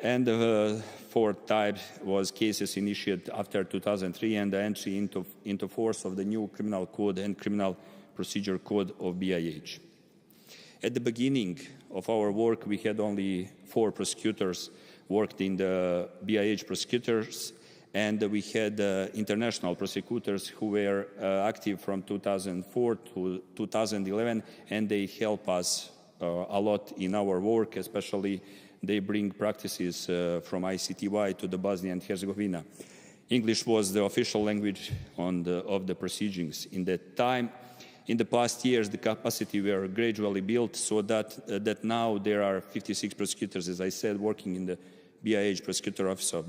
And the fourth type was cases initiated after 2003 and the entry into force of the new Criminal Code and Criminal Procedure Code of BIH. At the beginning of our work, we had only 4 prosecutors worked in the BIH prosecutors, And we had international prosecutors who were active from 2004 to 2011, and they help us a lot in our work, especially they bring practices from ICTY to the Bosnia and Herzegovina. English was the official language of the proceedings in that time. In the past years, the capacity were gradually built so that now there are 56 prosecutors, as I said, working in the BIH Prosecutor Office of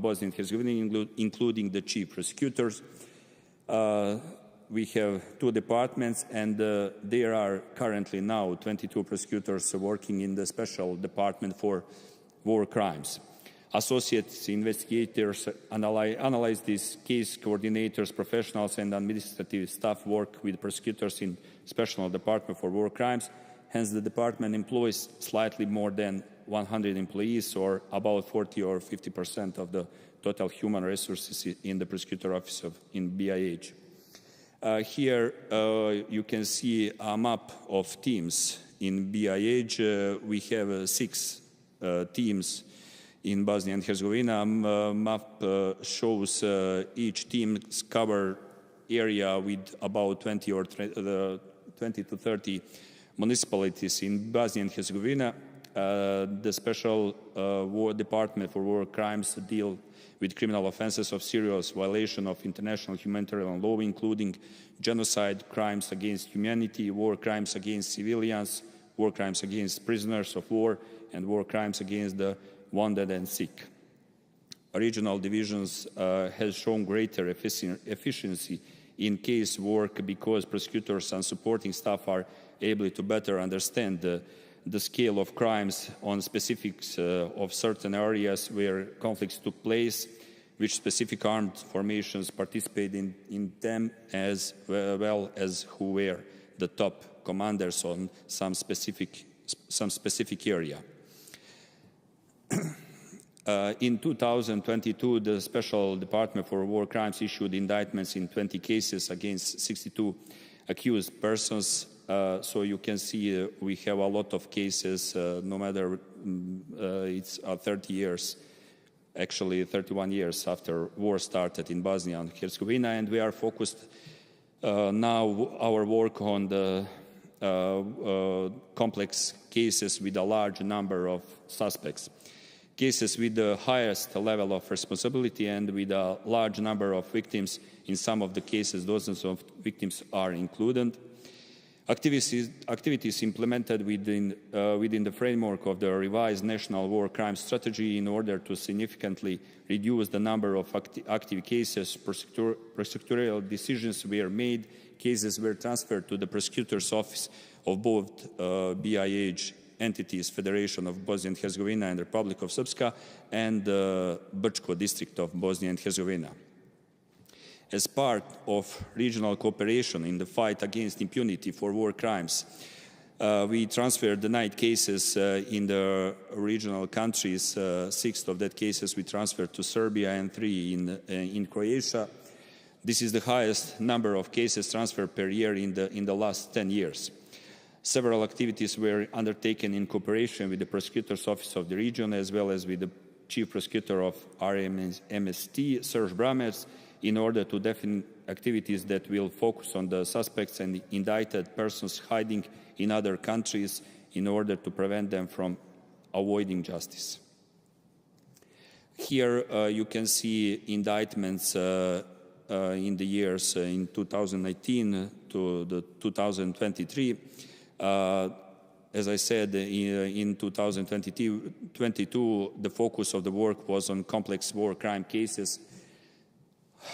Bosnia and Herzegovina, including the chief prosecutors. We have 2 departments, and there are currently now 22 prosecutors working in the special department for war crimes. Associates, investigators analyze these case coordinators, professionals, and administrative staff work with prosecutors in special department for war crimes. Hence, the department employs slightly more than 100 employees, or about 40 or 50% of the total human resources in the prosecutor office in BIH. Here you can see a map of teams in BIH. We have 6 teams in Bosnia and Herzegovina. Map shows each team's cover area with about 20 to 30 municipalities in Bosnia and Herzegovina. The special war department for war crimes deal with criminal offenses of serious violation of international humanitarian law, including genocide, crimes against humanity, war crimes against civilians, war crimes against prisoners of war, and war crimes against the wounded and sick. Regional divisions has shown greater efficiency in case work because prosecutors and supporting staff are able to better understand the scale of crimes on specifics of certain areas where conflicts took place, which specific armed formations participate in them, as well as who were the top commanders on some specific area. In 2022, the Special Department for War Crimes issued indictments in 20 cases against 62 accused persons. So you can see we have a lot of cases, no matter it's 30 years, actually 31 years after war started in Bosnia and Herzegovina, and we are focused now our work on the complex cases with a large number of suspects. Cases with the highest level of responsibility and with a large number of victims. In some of the cases, dozens of victims are included. Activities implemented within the framework of the revised National War Crimes Strategy in order to significantly reduce the number of active cases. Prosecutorial decisions were made. Cases were transferred to the prosecutor's office of both BIH entities, Federation of Bosnia and Herzegovina and Republic of Srpska, and Brčko district of Bosnia and Herzegovina. As part of regional cooperation in the fight against impunity for war crimes, we transferred the 9 cases in the regional countries. 6 of that cases we transferred to Serbia and 3 in Croatia. This is the highest number of cases transferred per year in the last 10 years. Several activities were undertaken in cooperation with the Prosecutor's Office of the region, as well as with the Chief Prosecutor of RMST, Serge Bramers, in order to define activities that will focus on the suspects and indicted persons hiding in other countries in order to prevent them from avoiding justice. Here you can see indictments in the years in 2019 to the 2023. As I said, in 2022, the focus of the work was on complex war crime cases.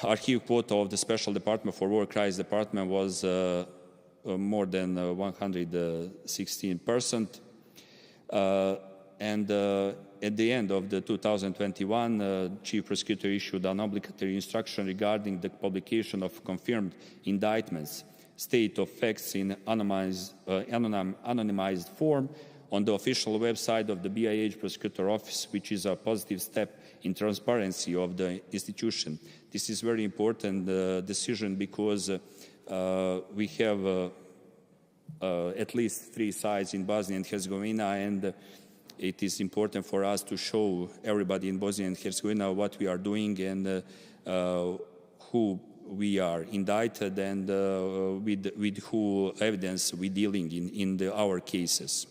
Archive quota of the Special Department for War Crimes Department was more than 116%. And at the end of the 2021, Chief Prosecutor issued an obligatory instruction regarding the publication of confirmed indictments, state of facts in anonymized form on the official website of the BIH Prosecutor Office, which is a positive step in transparency of the institution. This is very important decision because we have at least 3 sites in Bosnia and Herzegovina, and it is important for us to show everybody in Bosnia and Herzegovina what we are doing and who we are indicted and with who evidence we're dealing in our cases.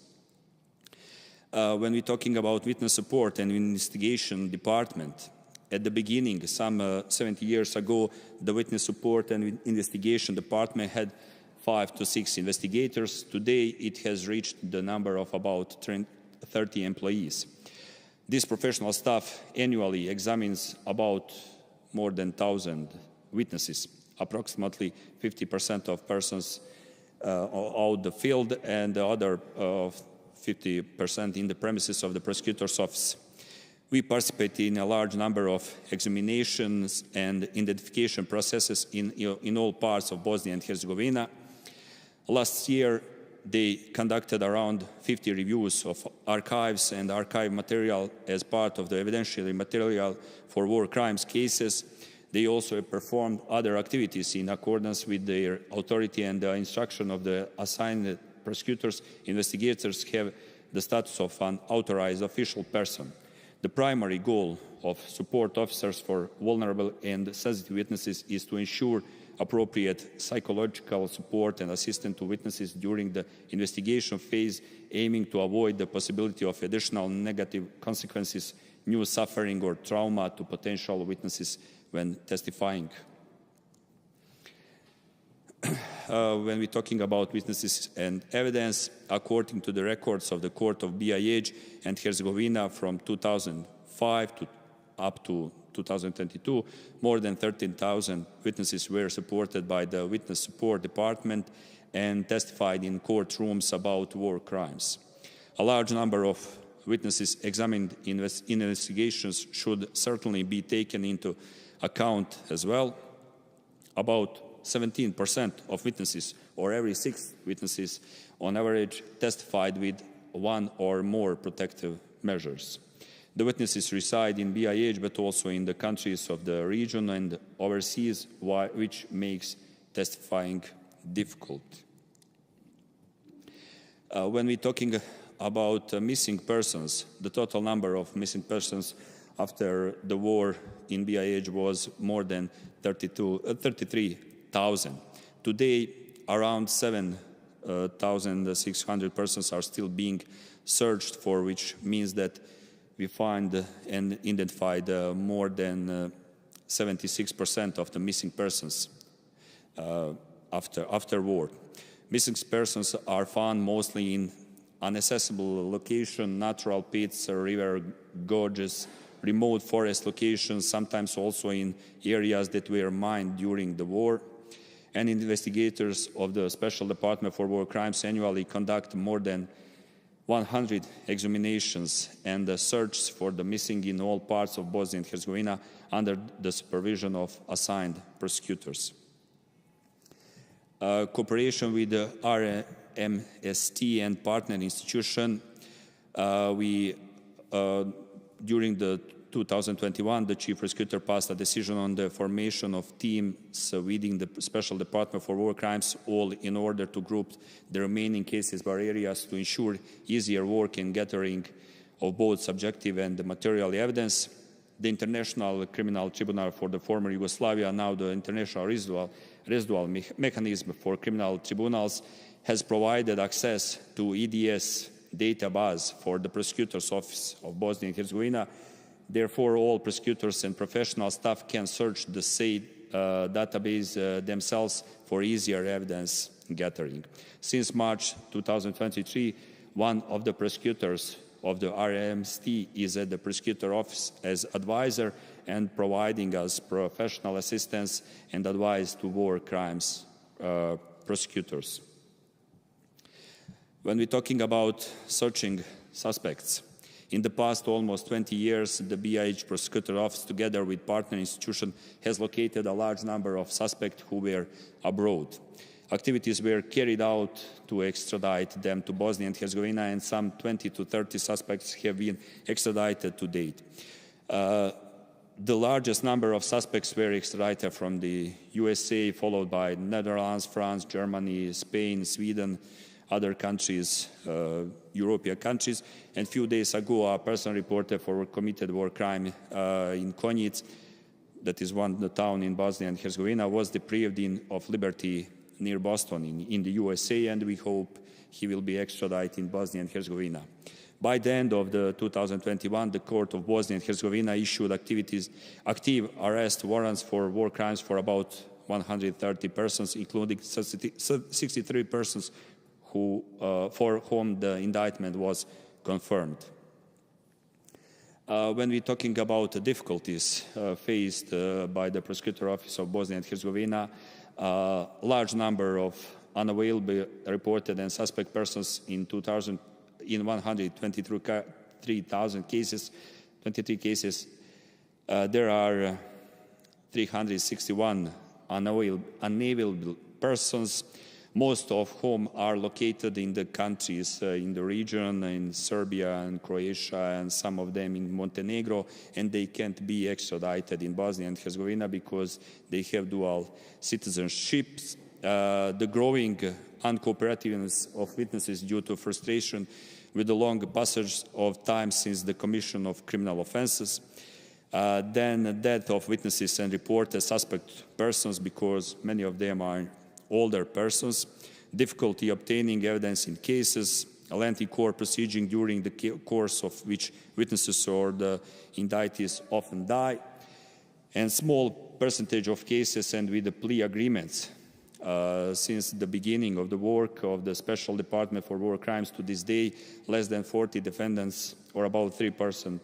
When we're talking about witness support and investigation department, at the beginning, some 70 years ago, the witness support and investigation department had 5 to 6 investigators. Today, it has reached the number of about 30 employees. This professional staff annually examines about more than 1,000 witnesses, approximately 50% of persons out the field and the other 50% in the premises of the prosecutor's office. We participate in a large number of examinations and identification processes in all parts of Bosnia and Herzegovina. Last year, they conducted around 50 reviews of archives and archive material as part of the evidentiary material for war crimes cases. They also performed other activities in accordance with their authority and the instruction of the assigned prosecutors. Investigators have the status of an authorized official person. The primary goal of support officers for vulnerable and sensitive witnesses is to ensure appropriate psychological support and assistance to witnesses during the investigation phase, aiming to avoid the possibility of additional negative consequences, new suffering or trauma to potential witnesses when testifying. When we're talking about witnesses and evidence, according to the records of the Court of BiH and Herzegovina from 2005 up to 2022, more than 13,000 witnesses were supported by the Witness Support Department and testified in courtrooms about war crimes. A large number of witnesses examined in investigations should certainly be taken into account as well. About 17% of witnesses, or every 6 witnesses on average, testified with 1 or more protective measures. The witnesses reside in BiH, but also in the countries of the region and overseas, which makes testifying difficult. When we're talking about missing persons, the total number of missing persons after the war in BiH was more than 33,000. Today, around 7,600 persons are still being searched for, which means that we find and identified more than 76% of the missing persons after war. Missing persons are found mostly in inaccessible locations, natural pits, river gorges, remote forest locations, sometimes also in areas that were mined during the war. And investigators of the Special Department for War Crimes annually conduct more than 100 examinations and searches for the missing in all parts of Bosnia and Herzegovina under the supervision of assigned prosecutors. Cooperation with the RMST and partner institution, during the 2021, the Chief Prosecutor passed a decision on the formation of teams within the Special Department for War Crimes, all in order to group the remaining cases by areas to ensure easier work and gathering of both subjective and material evidence. The International Criminal Tribunal for the former Yugoslavia, now the International Residual Mechanism for Criminal Tribunals, has provided access to EDS database for the Prosecutor's Office of Bosnia and Herzegovina. Therefore, all prosecutors and professional staff can search the said database themselves for easier evidence gathering. Since March 2023, one of the prosecutors of the RMST is at the Prosecutor Office as advisor and providing us professional assistance and advice to war crimes prosecutors. When we're talking about searching suspects, in the past almost 20 years, the BiH Prosecutor Office, together with partner institution, has located a large number of suspects who were abroad. Activities were carried out to extradite them to Bosnia and Herzegovina, and some 20 to 30 suspects have been extradited to date. The largest number of suspects were extradited from the USA, followed by Netherlands, France, Germany, Spain, Sweden, other countries, European countries. And a few days ago, a person reported for committed war crime in Konjic, that is the town in Bosnia and Herzegovina, was deprived of liberty near Boston in the USA, and we hope he will be extradited in Bosnia and Herzegovina. By the end of 2021, the Court of Bosnia and Herzegovina issued active arrest warrants for war crimes for about 130 persons, including 63 persons for whom the indictment was confirmed. When we're talking about the difficulties faced by the Prosecutor Office of Bosnia and Herzegovina, a large number of unavailable reported and suspect persons in 123,000 cases, 23 cases, there are 361 unavailable persons, most of whom are located in the countries in the region, in Serbia and Croatia, and some of them in Montenegro, and they can't be extradited in Bosnia and Herzegovina because they have dual citizenships. The growing uncooperativeness of witnesses due to frustration with the long passage of time since the commission of criminal offenses, then death of witnesses and reported suspect persons because many of them are older persons, difficulty obtaining evidence in cases, a lengthy court proceeding during the course of which witnesses or the indictees often die, and small percentage of cases and with the plea agreements. Since the beginning of the work of the Special Department for War Crimes to this day, less than 40 defendants, or about 3%,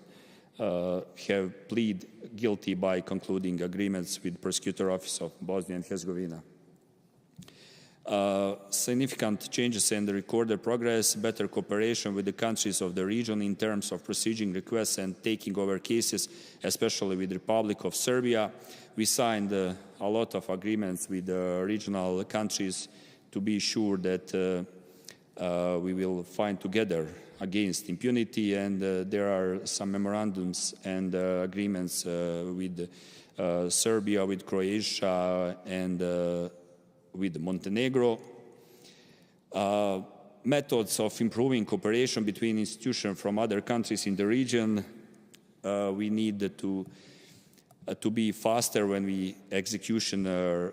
have pleaded guilty by concluding agreements with Prosecutor Office of Bosnia and Herzegovina. Significant changes in the recorded progress, better cooperation with the countries of the region in terms of proceeding requests and taking over cases, especially with the Republic of Serbia. We signed a lot of agreements with the regional countries to be sure that we will fight together against impunity, and there are some memorandums and agreements with Serbia, with Croatia, and with Montenegro. Methods of improving cooperation between institutions from other countries in the region. We need to be faster when we execution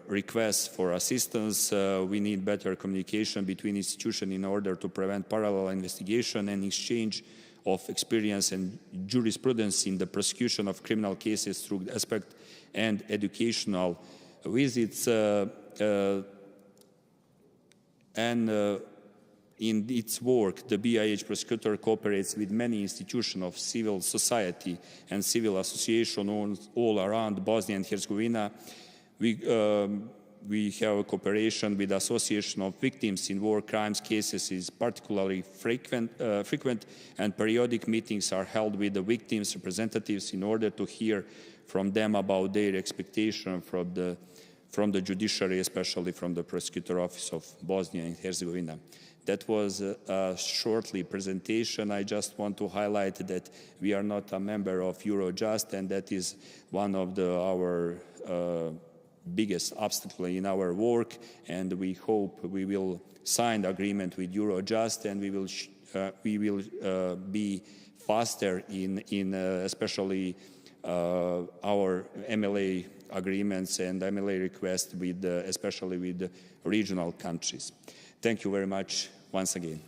requests for assistance. We need better communication between institutions in order to prevent parallel investigation and exchange of experience and jurisprudence in the prosecution of criminal cases through aspect and educational visits. In its work, the BIH prosecutor cooperates with many institutions of civil society and civil associations all around Bosnia and Herzegovina. We have a cooperation with the Association of Victims in War Crimes cases is particularly frequent, and periodic meetings are held with the victims' representatives in order to hear from them about their expectation from the judiciary, especially from the Prosecutor Office of Bosnia and Herzegovina. That was a shortly presentation. I just want to highlight that we are not a member of Eurojust, and that is one of our biggest obstacles in our work, and we hope we will sign the agreement with Eurojust, and we will be faster in especially our MLA agreements and MLA requests with especially with the regional countries. Thank you very much once again.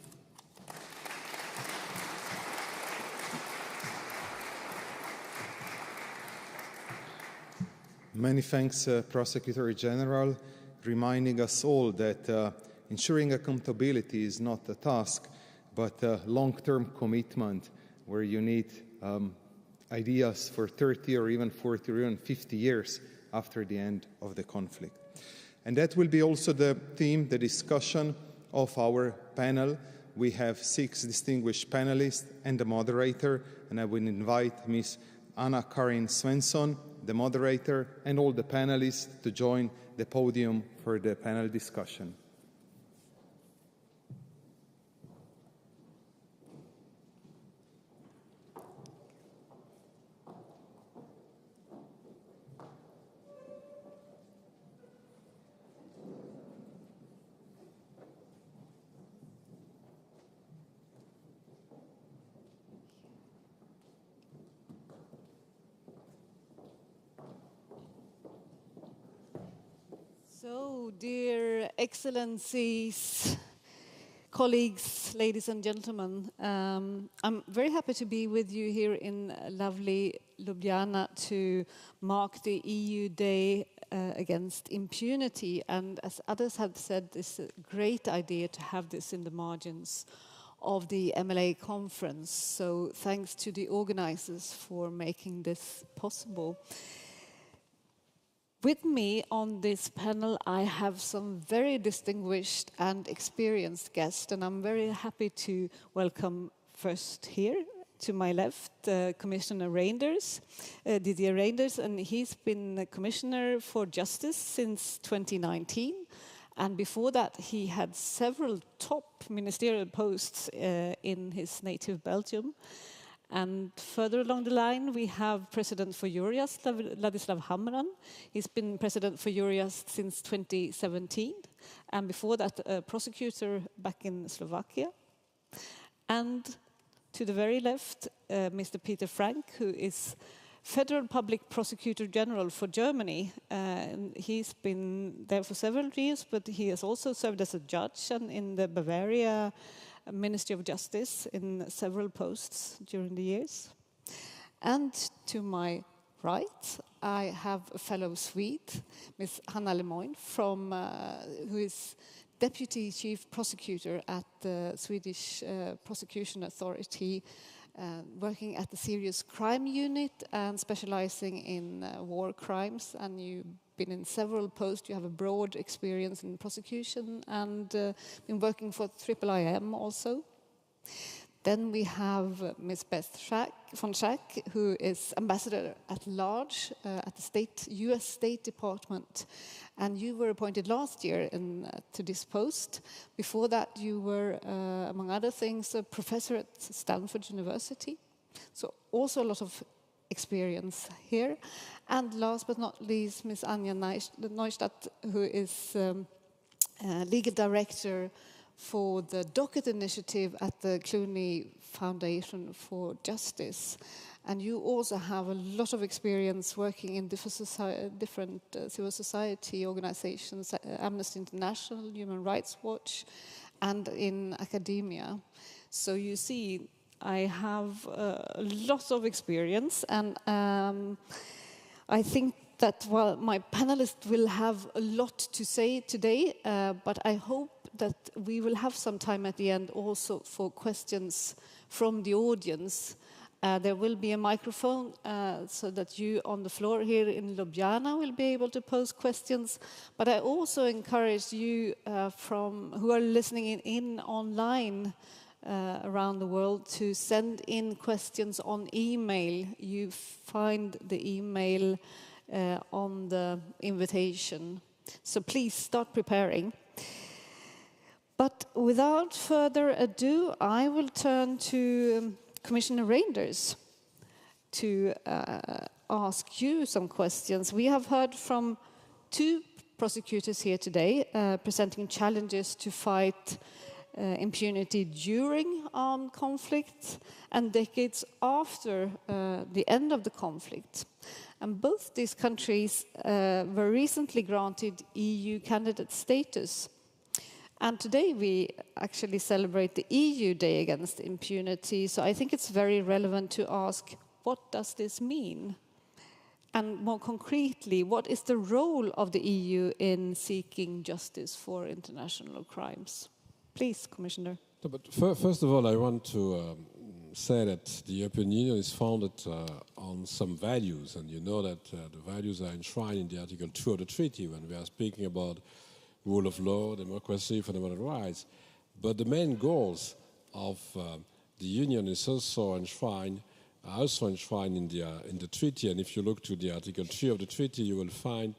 Many thanks, Prosecutor General, reminding us all that ensuring accountability is not a task, but a long-term commitment where you need ideas for 30 or even 40 or even 50 years after the end of the conflict. And that will be also the theme, the discussion of our panel. We have 6 distinguished panelists and a moderator, and I will invite Ms. Anna-Karin Svensson, the moderator, and all the panelists to join the podium for the panel discussion. So, dear Excellencies, colleagues, ladies and gentlemen, I'm very happy to be with you here in lovely Ljubljana to mark the EU Day against impunity. And as others have said, it's a great idea to have this in the margins of the MLA conference. So thanks to the organizers for making this possible. With me on this panel, I have some very distinguished and experienced guests, and I'm very happy to welcome first here to my left, Commissioner Reynders, Didier Reynders, and he's been a Commissioner for Justice since 2019. And before that, he had several top ministerial posts in his native Belgium. And further along the line, we have President for Eurojust, Ladislav Hamran. He's been President for Eurojust since 2017. And before that, a prosecutor back in Slovakia. And to the very left, Mr. Peter Frank, who is Federal Public Prosecutor General for Germany. He's been there for several years, but he has also served as a judge and in the Bavaria Ministry of Justice in several posts during the years. And to my right, I have a fellow Swede, Ms. Hanna Lemoyne, who is Deputy Chief Prosecutor at the Swedish Prosecution Authority, working at the Serious Crime Unit and specializing in war crimes. And you've been in several posts. You have a broad experience in prosecution and been working for IIIM also. Then we have Ms. Beth von Schack, who is Ambassador at Large at the US State Department. And you were appointed last year to this post. Before that, you were, among other things, a professor at Stanford University. So also a lot of experience here. And last but not least, Ms. Anja Neustadt, who is legal director for the Docket Initiative at the Clooney Foundation for Justice. And you also have a lot of experience working in different civil society organizations, Amnesty International, Human Rights Watch, and in academia. So you see, I have a lot of experience, and I think that while my panelists will have a lot to say today, but I hope that we will have some time at the end also for questions from the audience. There will be a microphone so that you on the floor here in Ljubljana will be able to pose questions. But I also encourage you who are listening in online around the world to send in questions on email. You find the email on the invitation. So please start preparing. But without further ado, I will turn to Commissioner Reynders to ask you some questions. We have heard from two prosecutors here today presenting challenges to fight impunity during armed conflict and decades after the end of the conflict. And both these countries were recently granted EU candidate status. And today we actually celebrate the EU Day Against Impunity, so I think it's very relevant to ask, what does this mean? And more concretely, what is the role of the EU in seeking justice for international crimes? Please, Commissioner. No, but first of all, I want to say that the European Union is founded on some values, and you know that the values are enshrined in the Article 2 of the treaty when we are speaking about rule of law, democracy, fundamental rights. But the main goals of the Union is also enshrined in the treaty. And if you look to the Article 3 of the treaty, you will find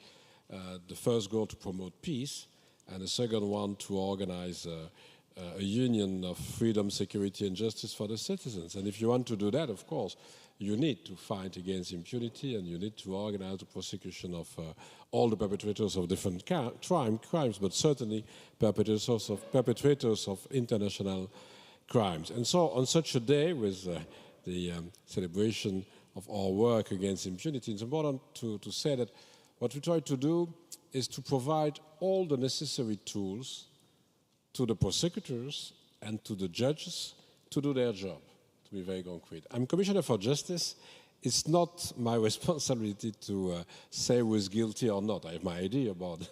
the first goal to promote peace, and the second one to organize a union of freedom, security, and justice for the citizens. And if you want to do that, of course, you need to fight against impunity, and you need to organize the prosecution of all the perpetrators of different crimes, but certainly perpetrators of international crimes. And so on such a day, with the celebration of our work against impunity, it's important to say that what we try to do is to provide all the necessary tools to the prosecutors and to the judges to do their job, to be very concrete. I'm Commissioner for Justice. It's not my responsibility to say who is guilty or not. I have my idea about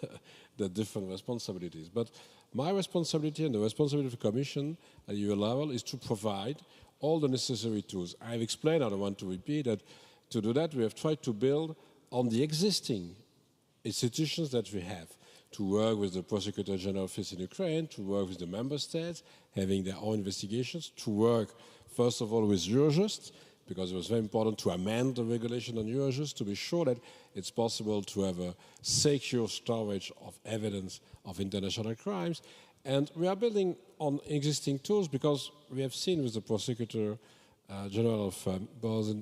the different responsibilities. But my responsibility and the responsibility of the Commission at EU level is to provide all the necessary tools. I've explained, I don't want to repeat, that to do that we have tried to build on the existing institutions that we have, to work with the Prosecutor General Office in Ukraine, to work with the member states, having their own investigations, to work, first of all, with Eurojust, because it was very important to amend the regulation on Eurojust to be sure that it's possible to have a secure storage of evidence of international crimes. And we are building on existing tools because we have seen with the Prosecutor General of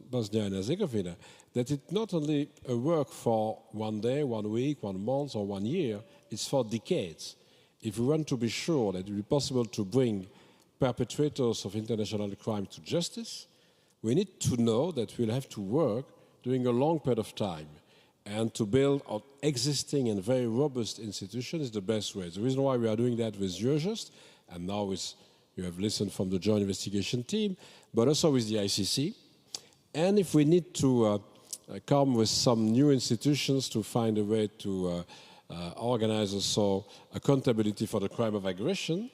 Bosnia and Herzegovina that it's not only a work for 1 day, 1 week, 1 month or 1 year, it's for decades. If we want to be sure that it will be possible to bring perpetrators of international crime to justice, we need to know that we'll have to work during a long period of time, and to build on existing and very robust institutions is the best way. The reason why we are doing that with Eurojust, and now with, you have listened from the Joint Investigation Team, but also with the ICC. And if we need to come with some new institutions to find a way to organize also accountability for the crime of aggression,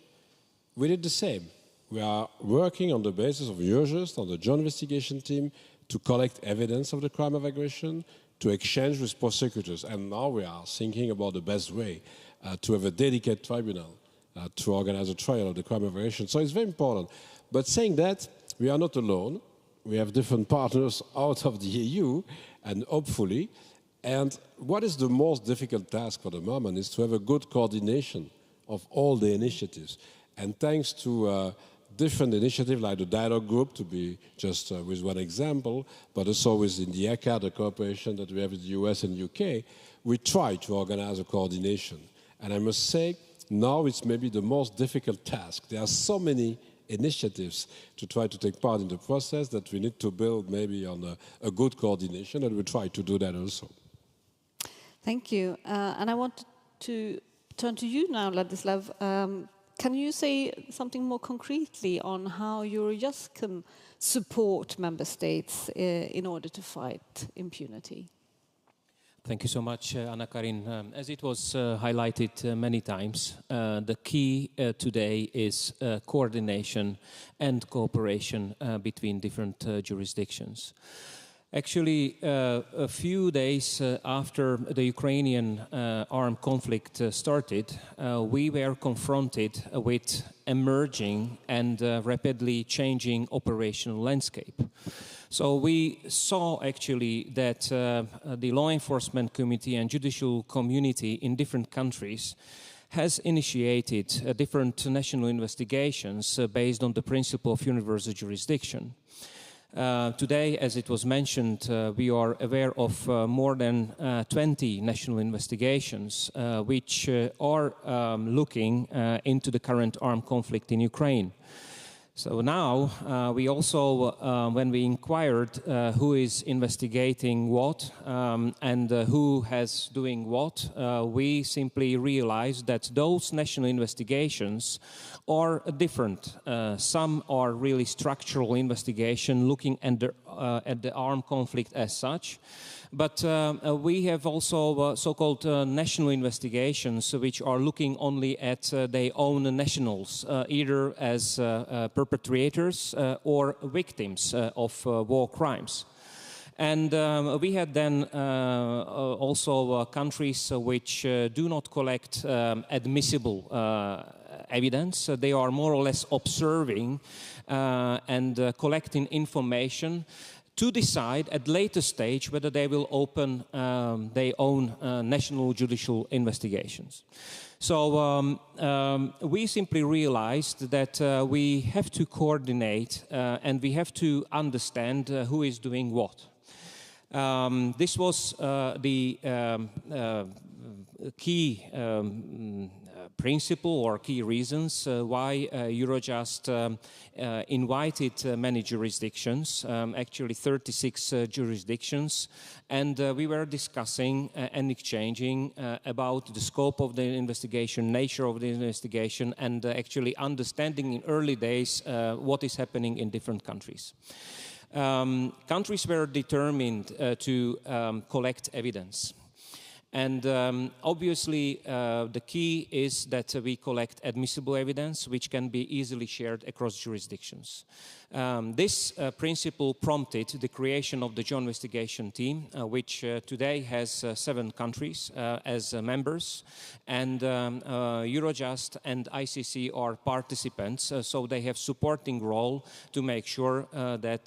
we did the same. We are working on the basis of Eurojust, on the Joint Investigation Team, to collect evidence of the crime of aggression, to exchange with prosecutors. And now we are thinking about the best way to have a dedicated tribunal to organize a trial of the crime of aggression. So it's very important. But saying that, we are not alone. We have different partners out of the EU, and hopefully. And what is the most difficult task for the moment is to have a good coordination of all the initiatives. And thanks to different initiatives like the dialogue group, to be just with one example, but also within the ECHA, the cooperation that we have with the US and UK, we try to organize a coordination. And I must say, now it's maybe the most difficult task. There are so many initiatives to try to take part in the process that we need to build maybe on a good coordination, and we try to do that also. Thank you. And I want to turn to you now, Ladislav. Can you say something more concretely on how Eurojust can support member states in order to fight impunity? Thank you so much, Anna-Karin. As it was highlighted many times, the key today is coordination and cooperation between different jurisdictions. Actually, a few days after the Ukrainian armed conflict started, we were confronted with emerging and rapidly changing operational landscape. So we saw actually that the law enforcement community and judicial community in different countries has initiated different national investigations based on the principle of universal jurisdiction. Today, as it was mentioned, we are aware of more than 20 national investigations which are looking into the current armed conflict in Ukraine. So now we also, when we inquired who is investigating what and who has doing what, we simply realized that those national investigations are different. Some are really structural investigation looking at the armed conflict as such. But we have also so-called national investigations which are looking only at their own nationals, either as perpetrators or victims of war crimes. And we had then also countries which do not collect admissible evidence. They are more or less observing and collecting information to decide at later stage whether they will open their own national judicial investigations. So we simply realized that we have to coordinate and we have to understand who is doing what. This was the key principle or key reasons why Eurojust invited many jurisdictions, actually 36 jurisdictions, and we were discussing and exchanging about the scope of the investigation, nature of the investigation, and actually understanding in early days what is happening in different countries. Countries were determined to collect evidence. And obviously, the key is that we collect admissible evidence, which can be easily shared across jurisdictions. This principle prompted the creation of the joint investigation team, which today has 7 countries as members, and Eurojust and ICC are participants, so they have supporting role to make sure that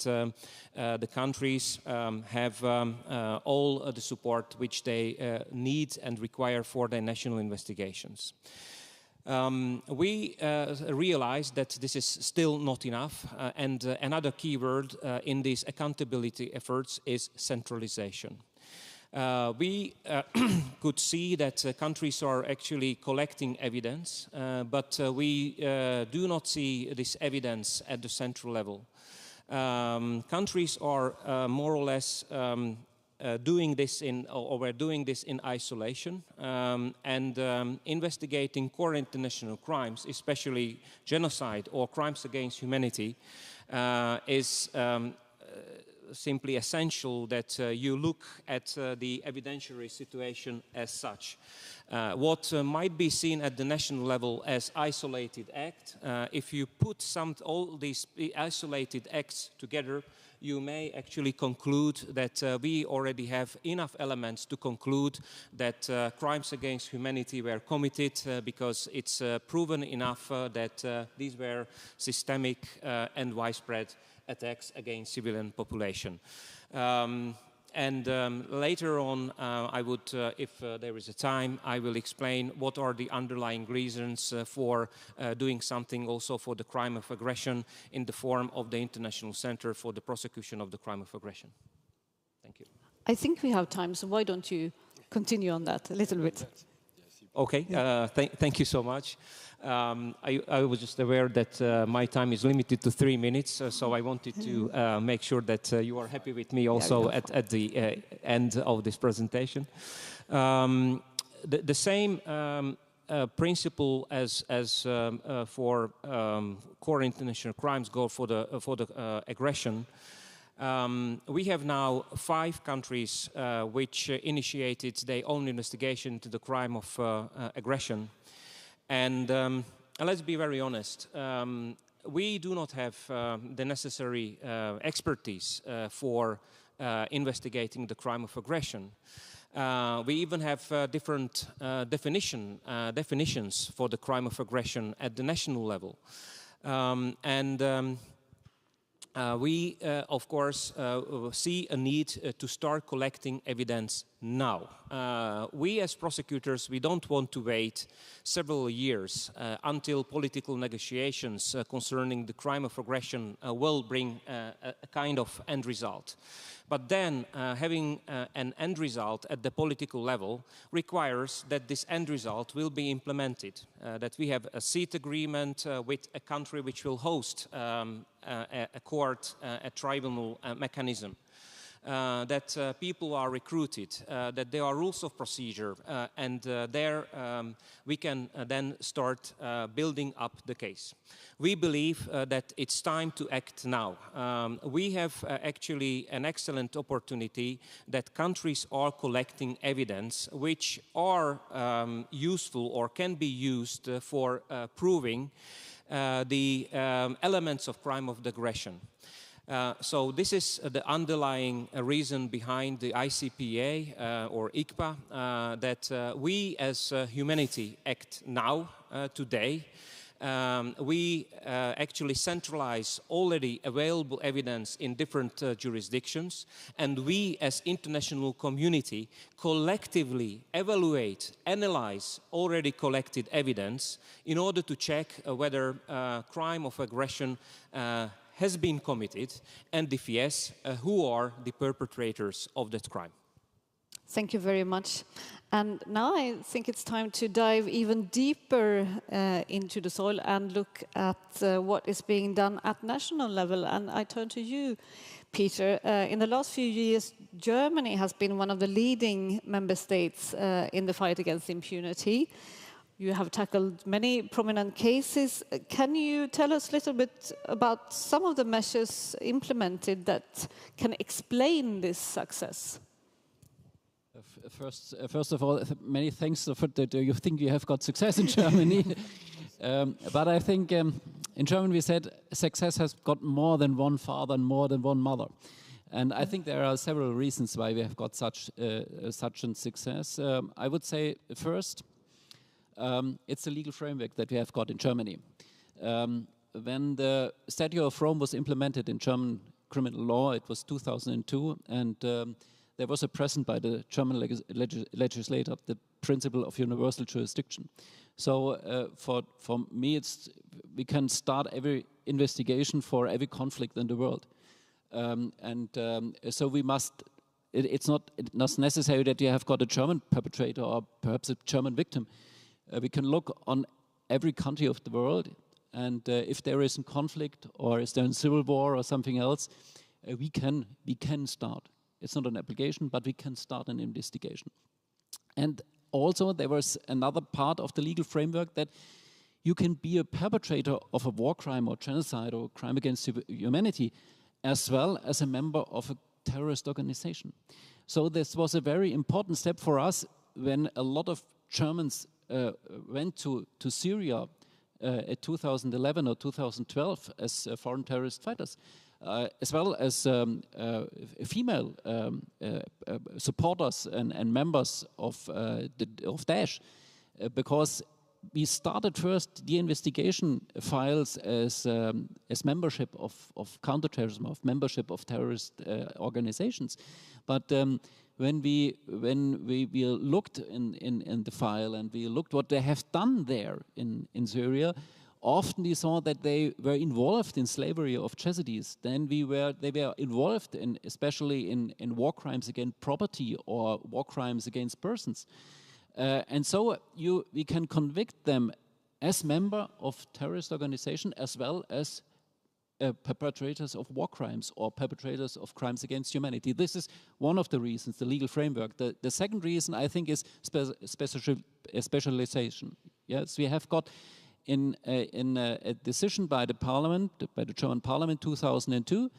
the countries have all the support which they need and require for their national investigations. We realize that this is still not enough, and another key word in these accountability efforts is centralization. We could see that countries are actually collecting evidence, but we do not see this evidence at the central level. Countries are more or less doing this or were doing this in isolation, and investigating core international crimes, especially genocide or crimes against humanity, is simply essential that you look at the evidentiary situation as such. What might be seen at the national level as isolated act, if you put all these isolated acts together, you may actually conclude that we already have enough elements to conclude that crimes against humanity were committed because it's proven enough that these were systemic and widespread attacks against civilian population. Later on, I would, if there is a time, I will explain what are the underlying reasons for doing something also for the crime of aggression in the form of the International Center for the Prosecution of the Crime of Aggression. Thank you. I think we have time, so why don't you continue on that a little bit? Okay, thank you so much. I was just aware that my time is limited to 3 minutes, so I wanted to make sure that you are happy with me also at the end of this presentation. The same principle as for core international crimes go for the aggression. We have now 5 countries which initiated their own investigation into the crime of aggression. And let's be very honest, we do not have the necessary expertise for investigating the crime of aggression. We even have different definitions for the crime of aggression at the national level. We, of course, see a need to start collecting evidence now. We as prosecutors, we don't want to wait several years until political negotiations concerning the crime of aggression will bring a kind of end result. But then having an end result at the political level requires that this end result will be implemented, that we have a seat agreement with a country which will host a court, a tribunal mechanism, that people are recruited, that there are rules of procedure, and there we can then start building up the case. We believe that it's time to act now. We have actually an excellent opportunity that countries are collecting evidence which are useful or can be used for proving the elements of crime of aggression. So this is the underlying reason behind the ICPA or ICPA, that we as humanity act now, today. We actually centralize already available evidence in different jurisdictions, and we as international community collectively evaluate, analyze already collected evidence in order to check whether crime of aggression has been committed, and if yes, who are the perpetrators of that crime. Thank you very much. And now I think it's time to dive even deeper into the soil and look at what is being done at national level. And I turn to you, Peter. In the last few years, Germany has been one of the leading member states in the fight against impunity. You have tackled many prominent cases. Can you tell us a little bit about some of the measures implemented that can explain this success? First of all, many thanks for that you think you have got success in Germany. But I think in German we said success has got more than one father and more than one mother. And I think there are several reasons why we have got such a success. I would say first, it's the legal framework that we have got in Germany. When the Statute of Rome was implemented in German criminal law, it was 2002, and there was a present by the German legislator the principle of universal jurisdiction. So for me, we can start every investigation for every conflict in the world, so we must. It's not necessary that you have got a German perpetrator or perhaps a German victim. We can look on every country of the world, and if there is a conflict or is there a civil war or something else, we can start. It's not an application, but we can start an investigation. And also there was another part of the legal framework that you can be a perpetrator of a war crime or genocide or crime against humanity as well as a member of a terrorist organization. So this was a very important step for us when a lot of Germans went to Syria in 2011 or 2012 as foreign terrorist fighters, as well as female supporters and members of Daesh, because we started first the investigation files as membership of counterterrorism, of membership of terrorist organizations, but when we looked in the file and we looked what they have done there in Syria, often we saw that they were involved in slavery of Yazidis. Then they were involved especially in war crimes against property or war crimes against persons, and so we can convict them as member of terrorist organization as well as perpetrators of war crimes or perpetrators of crimes against humanity. This is one of the reasons, the legal framework. The second reason, I think, is specialization. Yes, we have got in a decision by the Parliament, by the German Parliament, 2002,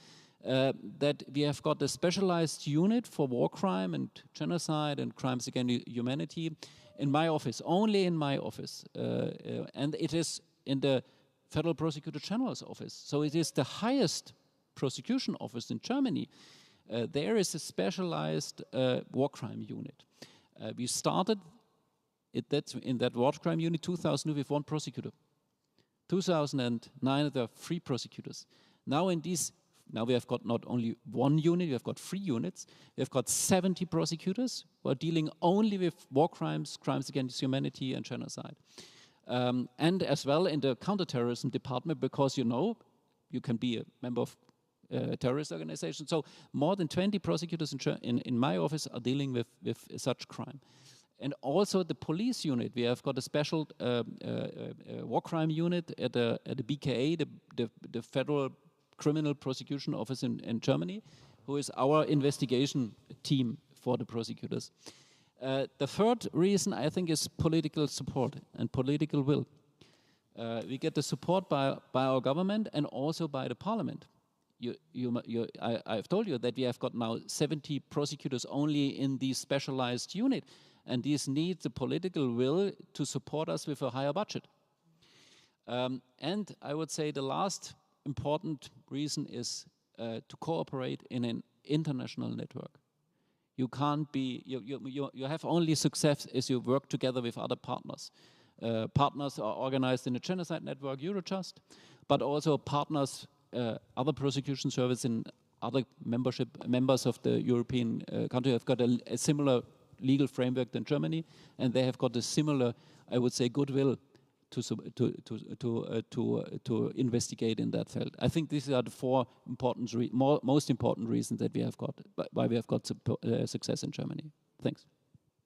that we have got a specialized unit for war crime and genocide and crimes against humanity in my office, only in my office, and it is in the Federal Prosecutor General's office. So it is the highest prosecution office in Germany. There is a specialized war crime unit. We started in that war crime unit 2000 with one prosecutor. 2009 there are 3 prosecutors. Now we have got not only one unit, we have got 3 units. We have got 70 prosecutors who are dealing only with war crimes, crimes against humanity and genocide. And as well in the counterterrorism department, because you can be a member of a terrorist organization. So more than 20 prosecutors in my office are dealing with such crime. And also the police unit, we have got a special war crime unit at the BKA, the Federal Criminal Prosecution Office in Germany, who is our investigation team for the prosecutors. The third reason, I think, is political support and political will. We get the support by our government and also by the parliament. I've told you that we have got now 70 prosecutors only in the specialized unit, and these need the political will to support us with a higher budget. And I would say the last important reason is to cooperate in an international network. You can't be, you have only success as you work together with other partners. Partners are organized in the Genocide Network, Eurojust, but also partners, other prosecution service in other members of the European country have got a similar legal framework than Germany, and they have got a similar, I would say, goodwill to investigate in that field. I think these are the 4 most important reasons that we have got, why we have got success in Germany. Thanks.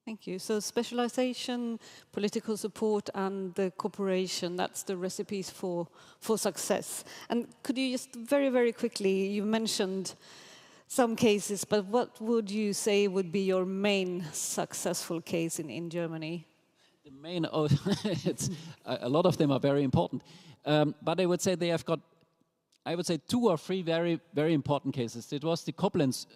Thank you. So specialization, political support, and the cooperation, that's the recipes for success. And could you just very, very quickly, you mentioned some cases, but what would you say would be your main successful case in Germany? The main, it's, a lot of them are very important. But I would say they have got, I would say 2 or 3 very, very important cases. It was the Koblenz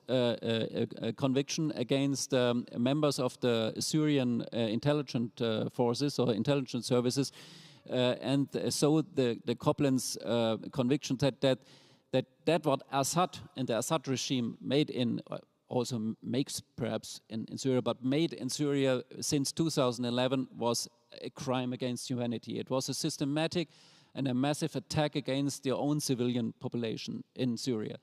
conviction against members of the Syrian intelligence forces or intelligence services. And so the Koblenz conviction said that what Assad and the Assad regime made in, also makes perhaps in Syria, but made in Syria since 2011 was a crime against humanity. It was a systematic and a massive attack against their own civilian population in Syria.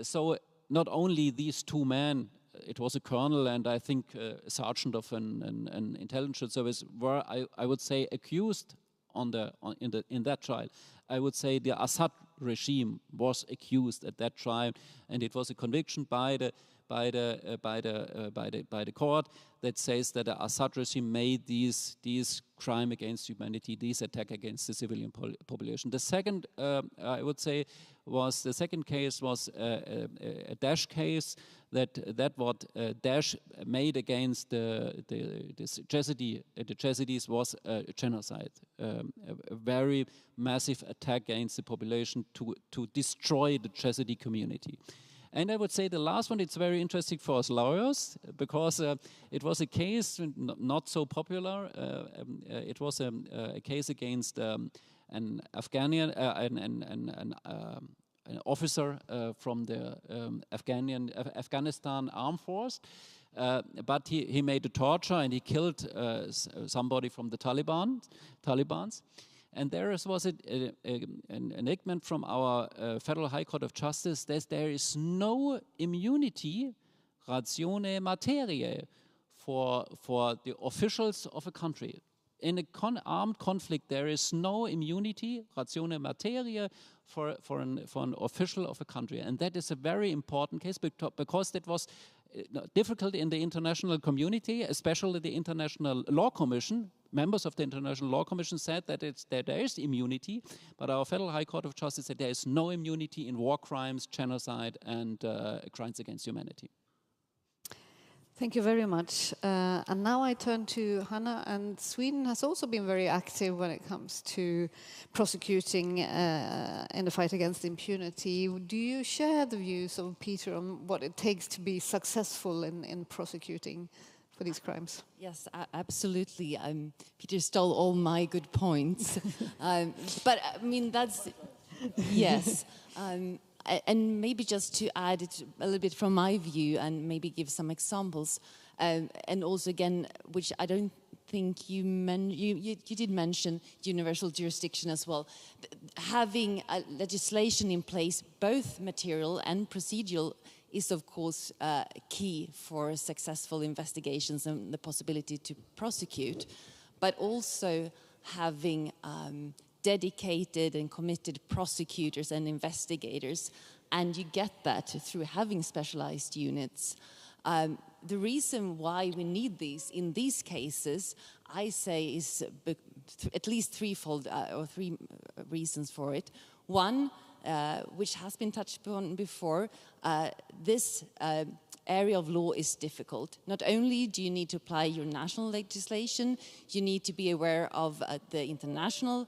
So not only these 2 men, it was a colonel and I think a sergeant of an intelligence service, were, I would say, accused in that trial. I would say the Assad regime was accused at that trial, and it was a conviction by the court that says that the Assad regime made these crime against humanity, these attack against the civilian population. The second, I would say, was the second case was a Daesh case that what Daesh made against the Yazidis was a genocide, a very massive attack against the population to destroy the Yazidi community. And I would say the last one, it's very interesting for us lawyers because it was a case not so popular. It was a case against an Afghanian, an officer from the Afghanistan armed force. But he made a torture and he killed somebody from the Taliban's. And there was an enactment from our Federal High Court of Justice that there is no immunity, ratione materiae, for the officials of a country. In a armed conflict, there is no immunity, ratione materiae, for an official of a country. And that is a very important case because that was difficult in the international community, especially the International Law Commission. Members of the International Law Commission said that there is immunity, but our Federal High Court of Justice said there is no immunity in war crimes, genocide, and crimes against humanity. Thank you very much. And now I turn to Hanna, and Sweden has also been very active when it comes to prosecuting in the fight against impunity. Do you share the views of Peter on what it takes to be successful in prosecuting for these crimes? Yes, absolutely. Peter stole all my good points. But I mean, that's, yes. And maybe just to add it a little bit from my view and maybe give some examples. And also again, which I don't think you did mention universal jurisdiction as well. Having a legislation in place, both material and procedural, is of course key for successful investigations and the possibility to prosecute, but also having dedicated and committed prosecutors and investigators, and you get that through having specialized units. The reason why we need these in these cases, I say, is at least threefold or 3 reasons for it. One, which has been touched upon before, this area of law is difficult. Not only do you need to apply your national legislation, you need to be aware of the international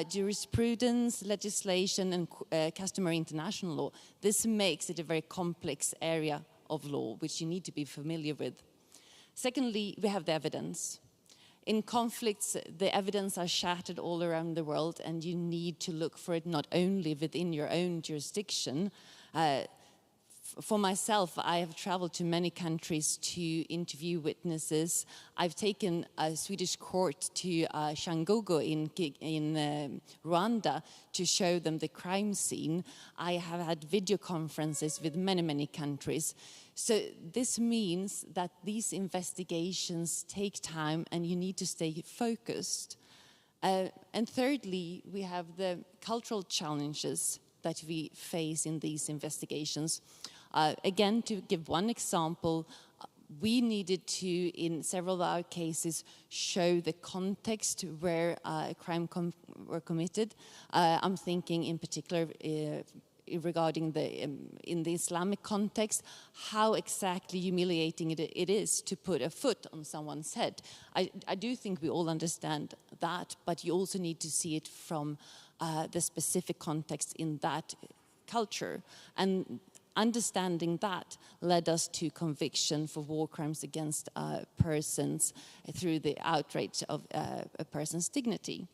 jurisprudence, legislation, and customary international law. This makes it a very complex area of law, which you need to be familiar with. Secondly, we have the evidence. In conflicts, the evidence are shattered all around the world, and you need to look for it not only within your own jurisdiction. For myself, I have traveled to many countries to interview witnesses. I've taken a Swedish court to Shangogo in Rwanda to show them the crime scene. I have had video conferences with many, many countries. So this means that these investigations take time and you need to stay focused. And thirdly, we have the cultural challenges that we face in these investigations. Again, to give one example, we needed to, in several of our cases, show the context where a crime were committed. I'm thinking in particular regarding in the Islamic context, how exactly humiliating it is to put a foot on someone's head. I do think we all understand that, but you also need to see it from the specific context in that culture. And understanding that led us to conviction for war crimes against persons through the outrage of a person's dignity.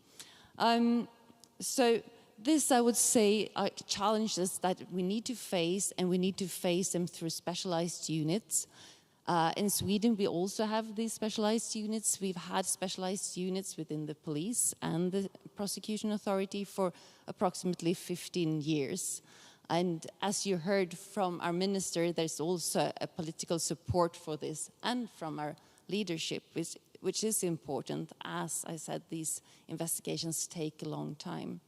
So this, I would say, are challenges that we need to face, and we need to face them through specialized units. In Sweden, we also have these specialized units. We've had specialized units within the police and the prosecution authority for approximately 15 years. And as you heard from our minister, there's also a political support for this, and from our leadership, which is important. As I said, these investigations take a long time.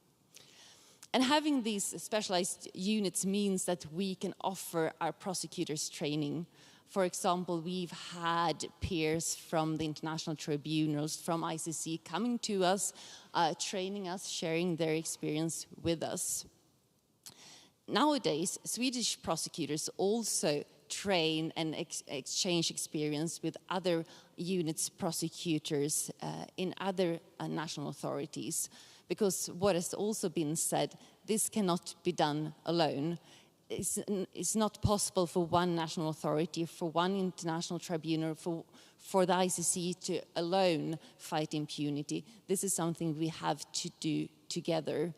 And having these specialized units means that we can offer our prosecutors training. For example, we've had peers from the international tribunals, from ICC, coming to us, training us, sharing their experience with us. Nowadays, Swedish prosecutors also train and exchange experience with other units, prosecutors in other national authorities. Because what has also been said, this cannot be done alone. It's not possible for one national authority, for one international tribunal, for the ICC to alone fight impunity. This is something we have to do together.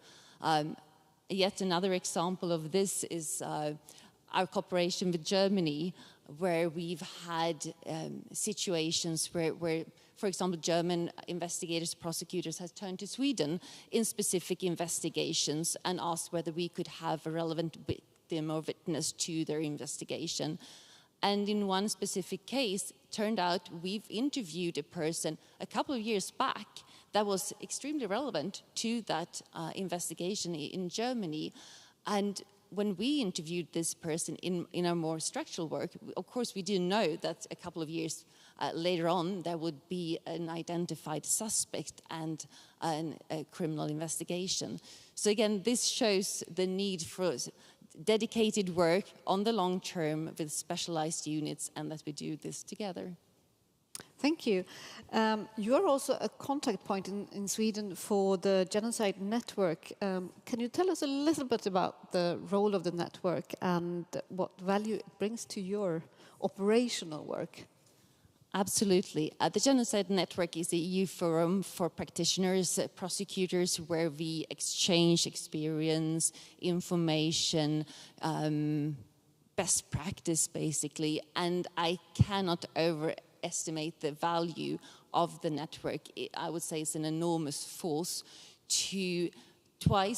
Yet another example of this is our cooperation with Germany, where we've had situations where, for example, German investigators, prosecutors have turned to Sweden in specific investigations and asked whether we could have a relevant victim or witness to their investigation. And in one specific case, turned out we've interviewed a person a couple of years back that was extremely relevant to that investigation in Germany. And when we interviewed this person in our more structural work, of course, we didn't know that a couple of years later on, there would be an identified suspect and a criminal investigation. So again, this shows the need for dedicated work on the long term with specialized units, and that we do this together. Thank you. You are also a contact point in Sweden for the Genocide Network. Can you tell us a little bit about the role of the network and what value it brings to your operational work? Absolutely. The Genocide Network is a EU forum for practitioners, prosecutors, where we exchange experience, information, best practice, basically. And I cannot overestimate the value of the network. I would say it's an enormous force to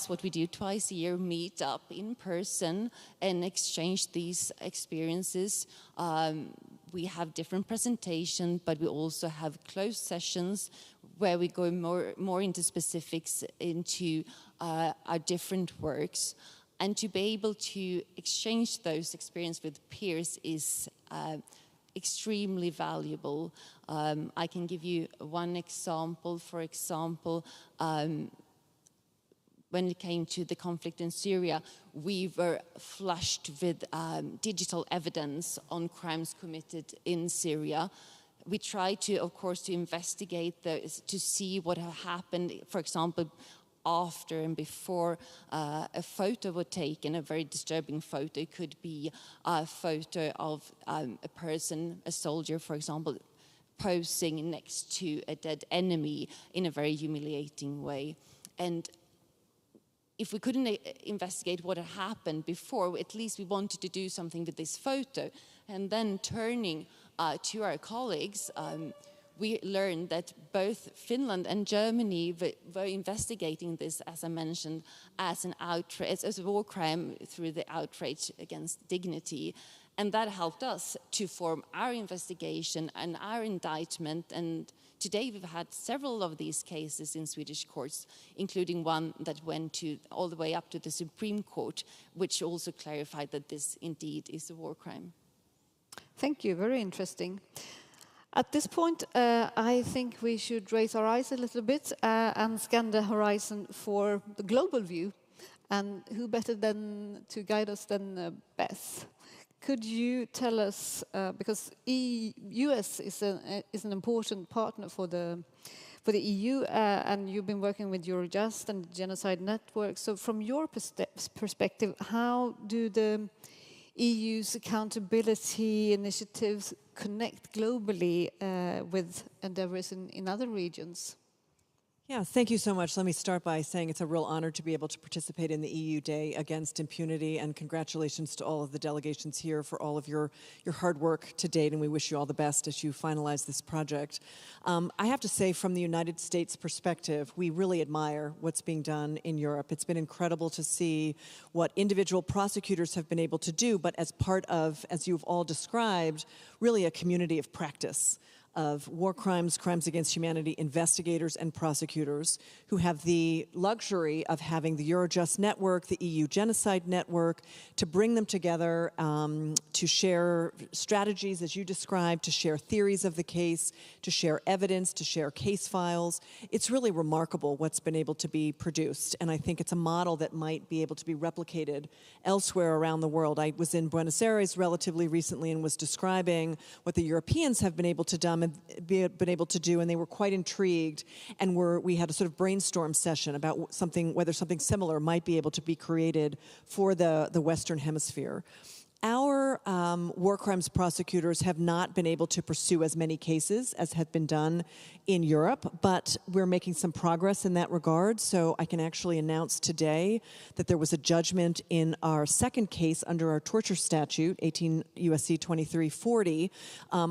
what we do twice a year, meet up in person and exchange these experiences. We have different presentations, but we also have closed sessions where we go more into specifics into our different works. And to be able to exchange those experiences with peers is extremely valuable. I can give you one example. For example, when it came to the conflict in Syria, we were flushed with digital evidence on crimes committed in Syria. We tried to, of course, to investigate those, to see what had happened, for example, after and before a photo was taken, a very disturbing photo. It could be a photo of a person, a soldier, for example, posing next to a dead enemy in a very humiliating way. And if we couldn't investigate what had happened before, at least we wanted to do something with this photo. And then turning to our colleagues, we learned that both Finland and Germany were investigating this, as I mentioned, as an outrage, as a war crime through the outrage against dignity. And that helped us to form our investigation and our indictment. And today we've had several of these cases in Swedish courts, including one that went all the way up to the Supreme Court, which also clarified that this indeed is a war crime. Thank you, very interesting. At this point, I think we should raise our eyes a little bit and scan the horizon for the global view. And who better than to guide us than Beth? Could you tell us, because US is an important partner for the EU, and you've been working with Eurojust and Genocide Network. So from your perspective, how do the EU's accountability initiatives connect globally with endeavors in other regions? Yeah, thank you so much. Let me start by saying it's a real honor to be able to participate in the EU Day Against Impunity, and congratulations to all of the delegations here for all of your hard work to date, and we wish you all the best as you finalize this project. I have to say, from the United States perspective, we really admire what's being done in Europe. It's been incredible to see what individual prosecutors have been able to do, but as part of, as you've all described, really a community of practice of war crimes, crimes against humanity investigators and prosecutors who have the luxury of having the Eurojust network, the EU Genocide Network, to bring them together, to share strategies, as you described, to share theories of the case, to share evidence, to share case files. It's really remarkable what's been able to be produced, and I think it's a model that might be able to be replicated elsewhere around the world. I was in Buenos Aires relatively recently and was describing what the Europeans have been able to do, and they were quite intrigued, and we had a sort of brainstorm session about whether something similar might be able to be created for the Western Hemisphere. Our war crimes prosecutors have not been able to pursue as many cases as have been done in Europe, but we're making some progress in that regard. So I can actually announce today that there was a judgment in our second case under our torture statute, 18 U.S.C. 2340,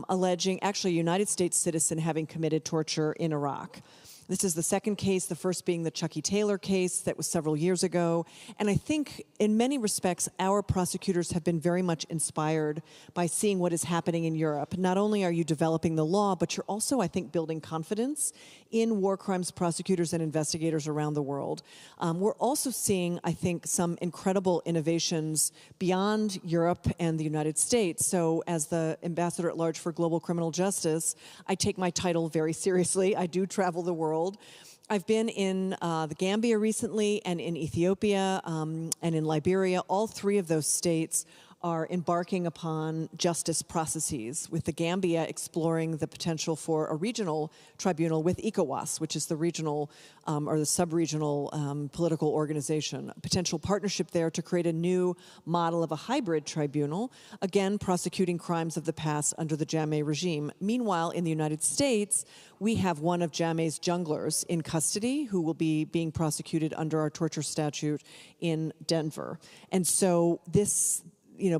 alleging actually a United States citizen having committed torture in Iraq. This is the second case, the first being the Chucky Taylor case that was several years ago. And I think in many respects, our prosecutors have been very much inspired by seeing what is happening in Europe. Not only are you developing the law, but you're also, I think, building confidence in war crimes prosecutors and investigators around the world. We're also seeing, I think, some incredible innovations beyond Europe and the United States. So as the Ambassador at Large for Global Criminal Justice, I take my title very seriously. I do travel the world. I've been in the Gambia recently and in Ethiopia and in Liberia. All three of those states are embarking upon justice processes, with the Gambia exploring the potential for a regional tribunal with ECOWAS, which is the regional or the sub-regional political organization. A potential partnership there to create a new model of a hybrid tribunal, again, prosecuting crimes of the past under the Jammeh regime. Meanwhile, in the United States, we have one of Jammeh's junglers in custody who will be being prosecuted under our torture statute in Denver. And so this,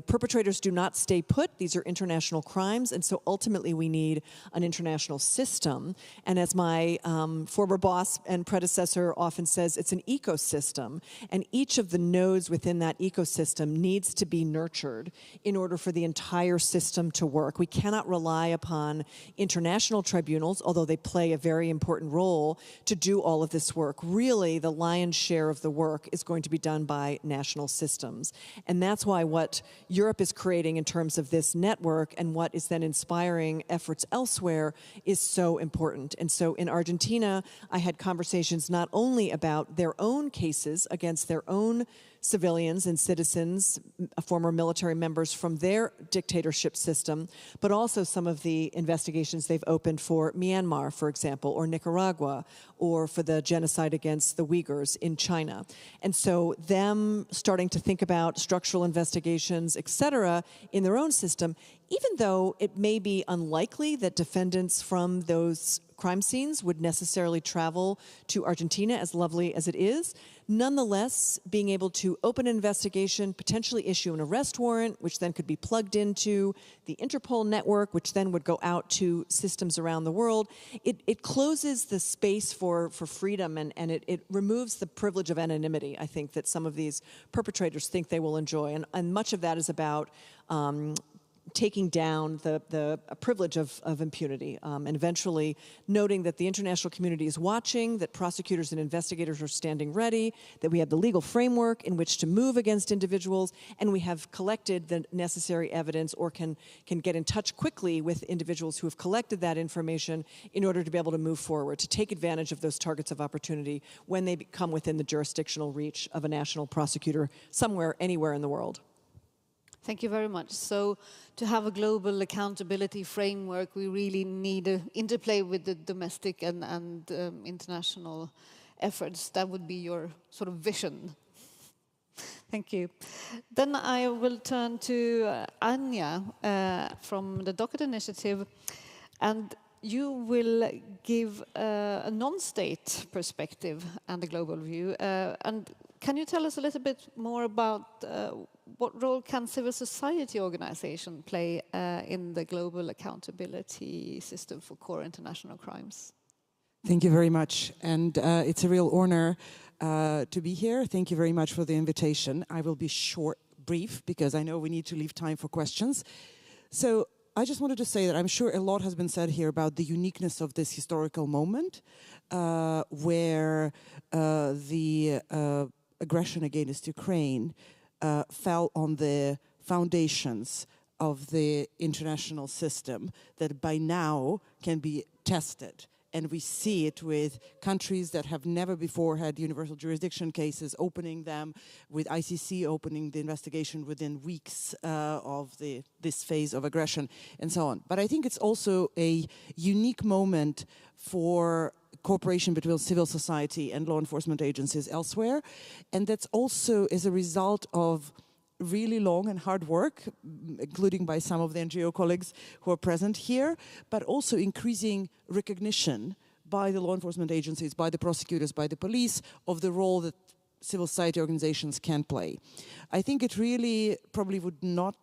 perpetrators do not stay put. These are international crimes, and so ultimately we need an international system. And as my former boss and predecessor often says, it's an ecosystem, and each of the nodes within that ecosystem needs to be nurtured in order for the entire system to work. We cannot rely upon international tribunals, although they play a very important role, to do all of this work. Really, the lion's share of the work is going to be done by national systems. And that's why what Europe is creating in terms of this network and what is then inspiring efforts elsewhere is so important. And so in Argentina, I had conversations not only about their own cases against their own civilians and citizens, former military members from their dictatorship system, but also some of the investigations they've opened for Myanmar, for example, or Nicaragua, or for the genocide against the Uyghurs in China. And so them starting to think about structural investigations, et cetera, in their own system, even though it may be unlikely that defendants from those crime scenes would necessarily travel to Argentina, as lovely as it is. Nonetheless, being able to open an investigation, potentially issue an arrest warrant, which then could be plugged into the Interpol network, which then would go out to systems around the world, it closes the space for freedom, and it removes the privilege of anonymity, I think, that some of these perpetrators think they will enjoy. And much of that is about taking down the privilege of impunity, and eventually noting that the international community is watching, that prosecutors and investigators are standing ready, that we have the legal framework in which to move against individuals, and we have collected the necessary evidence or can get in touch quickly with individuals who have collected that information in order to be able to move forward, to take advantage of those targets of opportunity when they come within the jurisdictional reach of a national prosecutor somewhere, anywhere in the world. Thank you very much. So to have a global accountability framework, we really need an interplay with the domestic and international efforts. That would be your sort of vision. Thank you. Then I will turn to Anja from the Docket Initiative, and you will give a non-state perspective and a global view. And can you tell us a little bit more about what role can civil society organization play in the global accountability system for core international crimes? Thank you very much. And it's a real honor to be here. Thank you very much for the invitation. I will be brief, because I know we need to leave time for questions. So I just wanted to say that I'm sure a lot has been said here about the uniqueness of this historical moment where the aggression against Ukraine fell on the foundations of the international system that by now can be tested. And we see it with countries that have never before had universal jurisdiction cases, opening them, with ICC opening the investigation within weeks of this phase of aggression, and so on. But I think it's also a unique moment for cooperation between civil society and law enforcement agencies elsewhere. And that's also as a result of really long and hard work, including by some of the NGO colleagues who are present here, but also increasing recognition by the law enforcement agencies, by the prosecutors, by the police, of the role that civil society organizations can play. I think it really probably would not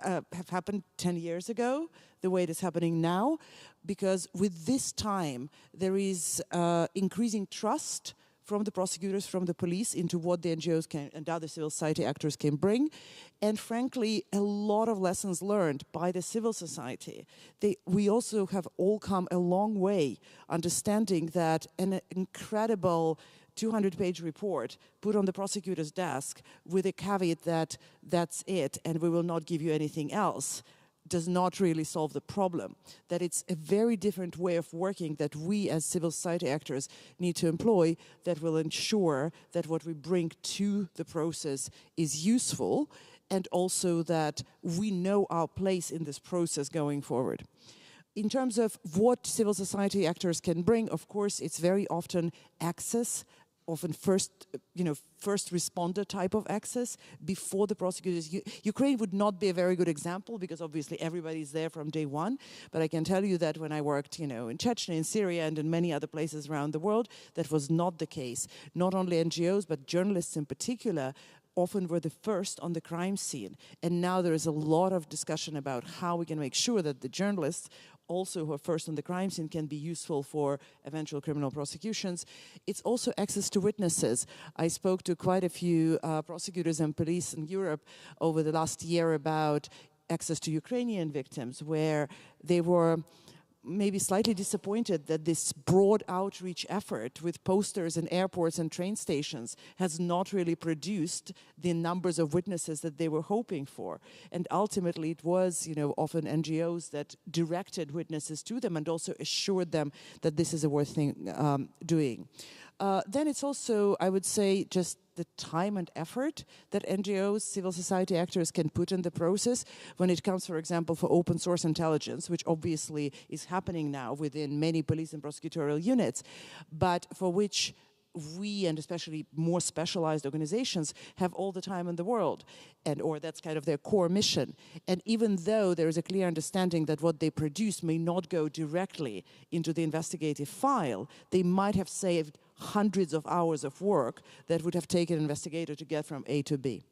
have happened 10 years ago, the way it is happening now, because with this time, there is increasing trust from the prosecutors, from the police, into what the NGOs can and other civil society actors can bring. And frankly, a lot of lessons learned by the civil society. We also have all come a long way understanding that an incredible 200-page report put on the prosecutor's desk with a caveat that that's it and we will not give you anything else does not really solve the problem, that it's a very different way of working that we as civil society actors need to employ that will ensure that what we bring to the process is useful and also that we know our place in this process going forward. In terms of what civil society actors can bring, of course, it's very often access, often first responder type of access before the prosecutors. Ukraine would not be a very good example because obviously everybody's there from day one. But I can tell you that when I worked, in Chechnya, in Syria, and in many other places around the world, that was not the case. Not only NGOs, but journalists in particular often were the first on the crime scene. And now there is a lot of discussion about how we can make sure that the journalists also who are first on the crime scene can be useful for eventual criminal prosecutions. It's also access to witnesses. I spoke to quite a few prosecutors and police in Europe over the last year about access to Ukrainian victims, where they were maybe slightly disappointed that this broad outreach effort with posters in airports and train stations has not really produced the numbers of witnesses that they were hoping for. And ultimately it was, often NGOs that directed witnesses to them and also assured them that this is a worth thing doing. Then it's also, I would say, just the time and effort that NGOs, civil society actors can put in the process when it comes, for example, for open source intelligence, which obviously is happening now within many police and prosecutorial units, but for which we, and especially more specialized organizations, have all the time in the world, or that's kind of their core mission. And even though there is a clear understanding that what they produce may not go directly into the investigative file, they might have saved hundreds of hours of work that would have taken an investigator to get from A to B.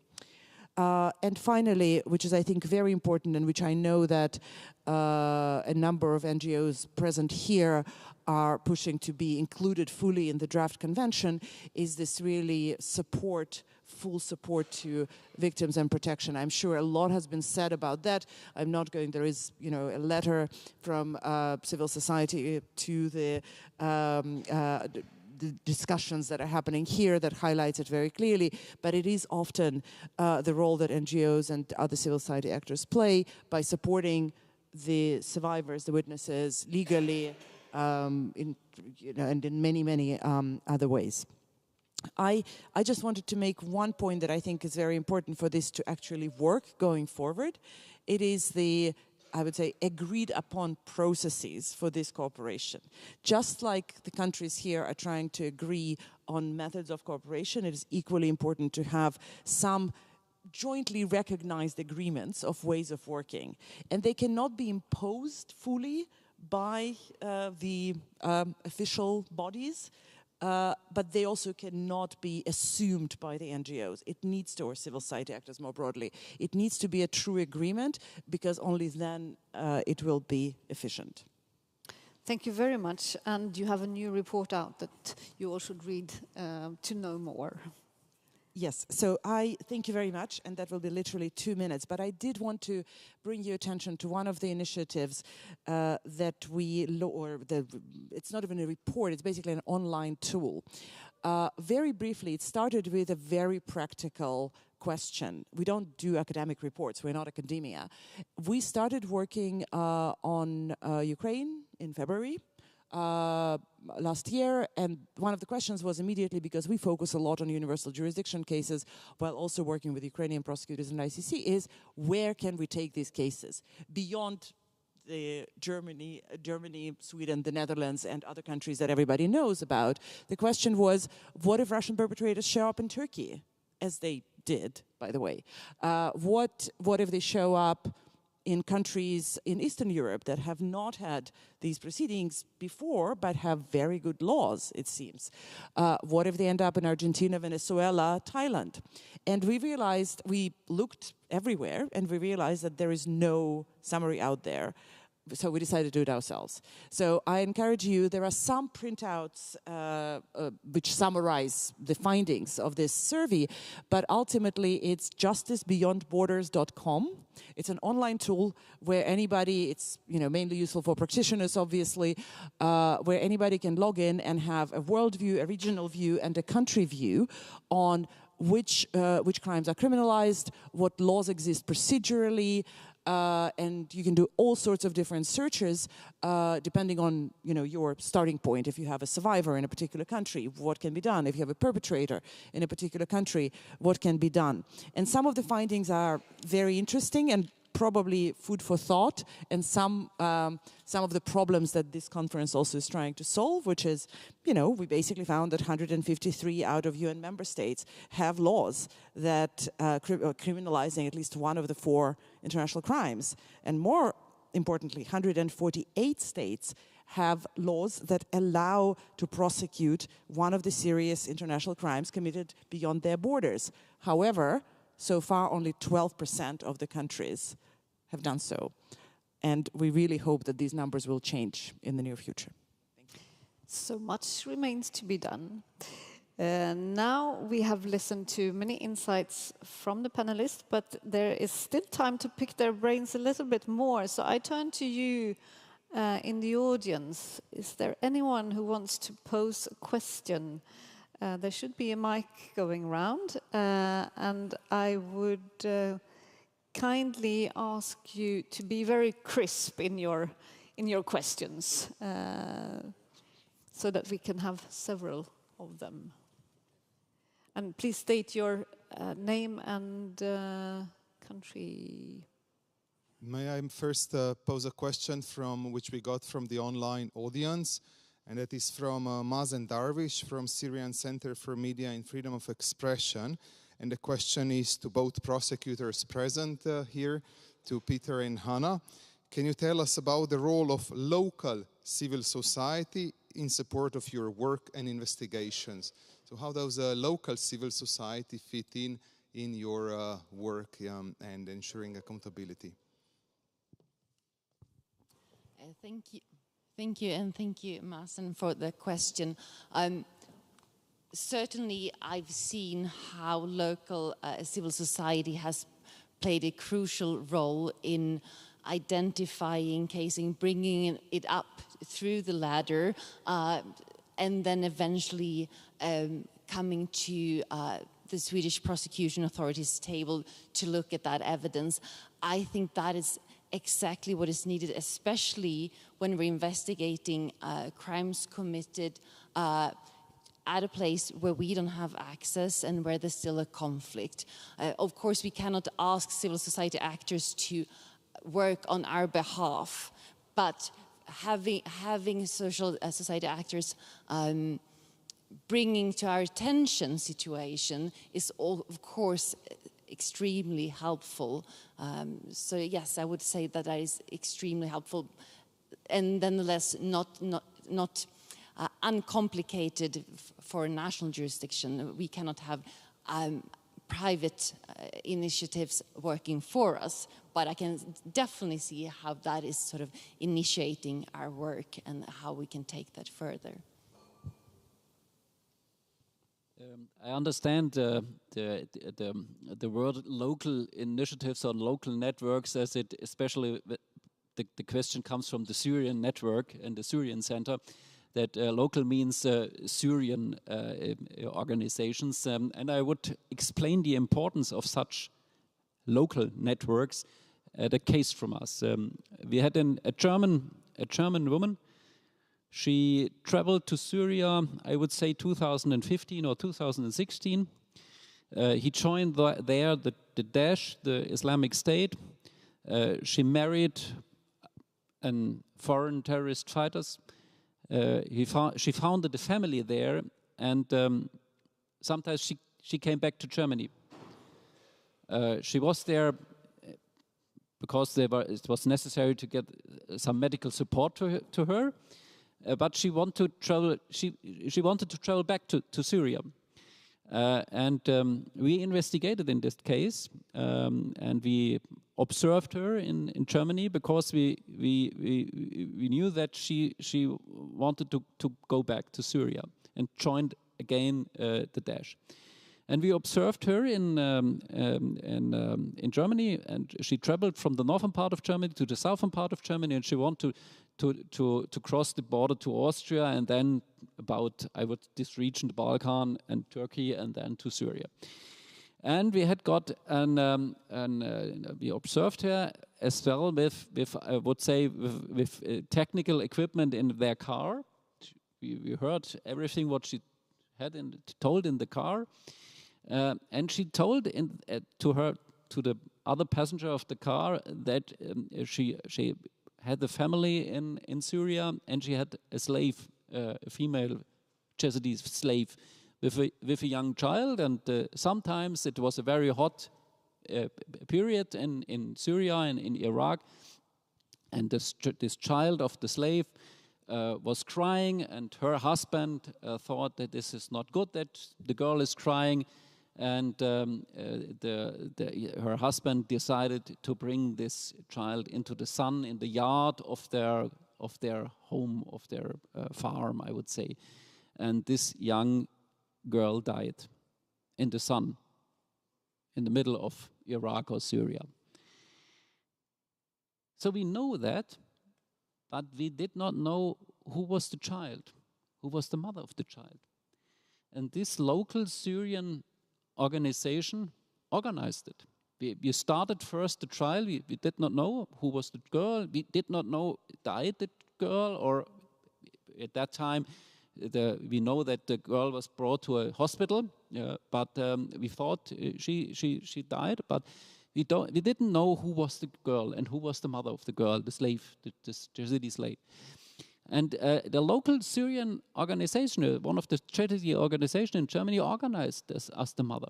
And finally, which is I think very important and which I know that a number of NGOs present here are pushing to be included fully in the draft convention, is this really support, full support to victims and protection. I'm sure a lot has been said about that. I'm not going, there is, you know, a letter from civil society to the discussions that are happening here that highlights it very clearly, but it is often the role that NGOs and other civil society actors play by supporting the survivors, the witnesses, legally, and in many, many other ways. I just wanted to make one point that I think is very important for this to actually work going forward. It is the, I would say, agreed upon processes for this cooperation. Just like the countries here are trying to agree on methods of cooperation, it is equally important to have some jointly recognized agreements of ways of working. And they cannot be imposed fully by the official bodies, but they also cannot be assumed by the NGOs. It needs to, or civil society actors more broadly, it needs to be a true agreement, because only then it will be efficient. Thank you very much. And you have a new report out that you all should read to know more. Yes, so I thank you very much, and that will be literally 2 minutes. But I did want to bring your attention to one of the initiatives that it's not even a report, it's basically an online tool. Very briefly, it started with a very practical question. We don't do academic reports, we're not academia. We started working on Ukraine in February. Last year, and one of the questions was immediately, because we focus a lot on universal jurisdiction cases while also working with Ukrainian prosecutors and ICC, is where can we take these cases beyond Germany, Sweden, the Netherlands, and other countries that everybody knows about. The question was, what if Russian perpetrators show up in Turkey, as they did, by the way? What if they show up in countries in Eastern Europe that have not had these proceedings before, but have very good laws, it seems? What if they end up in Argentina, Venezuela, Thailand? And we realized, we looked everywhere, and we realized that there is no summary out there. So we decided to do it ourselves. So I encourage you, there are some printouts which summarize the findings of this survey, but ultimately it's justicebeyondborders.com. It's an online tool where anybody, it's mainly useful for practitioners obviously, where anybody can log in and have a world view, a regional view, and a country view on which crimes are criminalized, what laws exist procedurally, and you can do all sorts of different searches depending on your starting point. If you have a survivor in a particular country, what can be done? If you have a perpetrator in a particular country, what can be done? And some of the findings are very interesting and probably food for thought, and some of the problems that this conference also is trying to solve, which is, we basically found that 153 out of UN member states have laws that criminalizing at least one of the 4 international crimes. And more importantly, 148 states have laws that allow to prosecute one of the serious international crimes committed beyond their borders. However, so far only 12% of the countries have done so. And we really hope that these numbers will change in the near future. Thank you. So much remains to be done. Now we have listened to many insights from the panelists, but there is still time to pick their brains a little bit more. So I turn to you in the audience. Is there anyone who wants to pose a question? There should be a mic going around, and I would kindly ask you to be very crisp in your questions, so that we can have several of them. And please state your name and country. May I first pose a question which we got from the online audience? And that is from Mazen Darwish from Syrian Center for Media and Freedom of Expression. And the question is to both prosecutors present here, to Peter and Hannah. Can you tell us about the role of local civil society in support of your work and investigations? So how does a local civil society fit in in your work and ensuring accountability. Thank you, and thank you, Marcin, for the question. Certainly, I've seen how local civil society has played a crucial role in identifying cases, bringing it up through the ladder, and then eventually coming to the Swedish prosecution authorities' table to look at that evidence. I think that is exactly what is needed, especially when we're investigating crimes committed at a place where we don't have access and where there's still a conflict. Of course, we cannot ask civil society actors to work on our behalf, but having social society actors bringing to our attention situation is, of course, extremely helpful. So yes, I would say that is extremely helpful, and nonetheless not uncomplicated for national jurisdiction. We cannot have private initiatives working for us, but I can definitely see how that is sort of initiating our work and how we can take that further. I understand the word local initiatives or local networks, as it especially the question comes from the Syrian network and the Syrian Center, that local means Syrian organizations, and I would explain the importance of such local networks at a case from us. We had a German woman. She traveled to Syria, I would say 2015 or 2016. He joined there the Daesh, the Islamic State. She married foreign terrorist fighters. She founded a family there, and sometimes she came back to Germany. She was there because it was necessary to get some medical support to her. But she wanted to travel. She wanted to travel back to Syria, and we investigated in this case, and we observed her in Germany because we knew that she wanted to go back to Syria and joined again the Daesh. And we observed her in Germany, and she traveled from the northern part of Germany to the southern part of Germany, and she wanted to cross the border to Austria, and then this region, the Balkan and Turkey, and then to Syria. And we had got we observed her as well with I would say with technical equipment in their car. We heard everything what she had told in the car. And she told to the other passenger of the car that she had the family in Syria, and she had a slave, a female Yazidi slave with a young child, and sometimes it was a very hot period in Syria and in Iraq, and this child of the slave was crying, and her husband thought that this is not good that the girl is crying. And her husband decided to bring this child into the sun in the yard of their home, of their farm, I would say. And this young girl died in the sun, in the middle of Iraq or Syria. So we know that, but we did not know who was the child, who was the mother of the child. And this local Syrian organization organized it. We started first the trial. We did not know who was the girl. We did not know died the girl, or at that time we know that the girl was brought to a hospital, but we thought she died, but we didn't know who was the girl and who was the mother of the girl, the slave, this Yazidi slave. And the local Syrian organization, one of the charity organizations in Germany, organized this as the mother.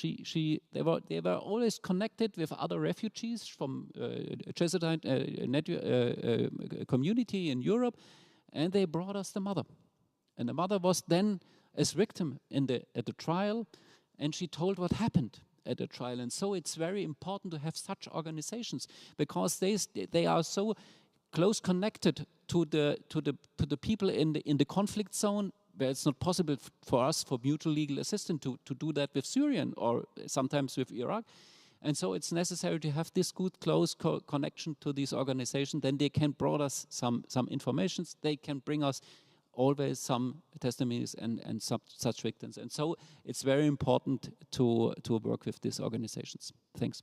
They were always connected with other refugees from Jesuit community in Europe, and they brought us the mother. And the mother was then as victim at the trial, and she told what happened. at a trial. And so it's very important to have such organizations, because they are so close connected to the people in the conflict zone, where it's not possible for us, for mutual legal assistance, to do that with Syrian or sometimes with Iraq. And so it's necessary to have this good, close connection to these organizations. Then they can bring us some information. They can bring us always some testimonies and such victims. And so it's very important to work with these organizations. Thanks.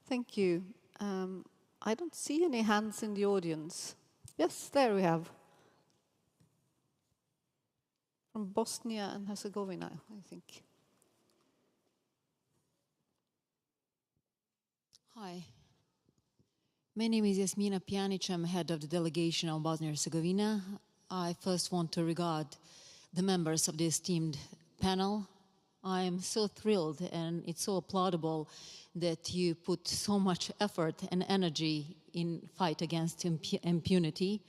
Thank you. I don't see any hands in the audience. Yes, there we have. From Bosnia and Herzegovina, I think. Hi. My name is Jasmina Pjanic. I'm head of the delegation of Bosnia and Herzegovina. I first want to regard the members of the esteemed panel. I am so thrilled, and it's so applaudable that you put so much effort and energy in fight against impunity.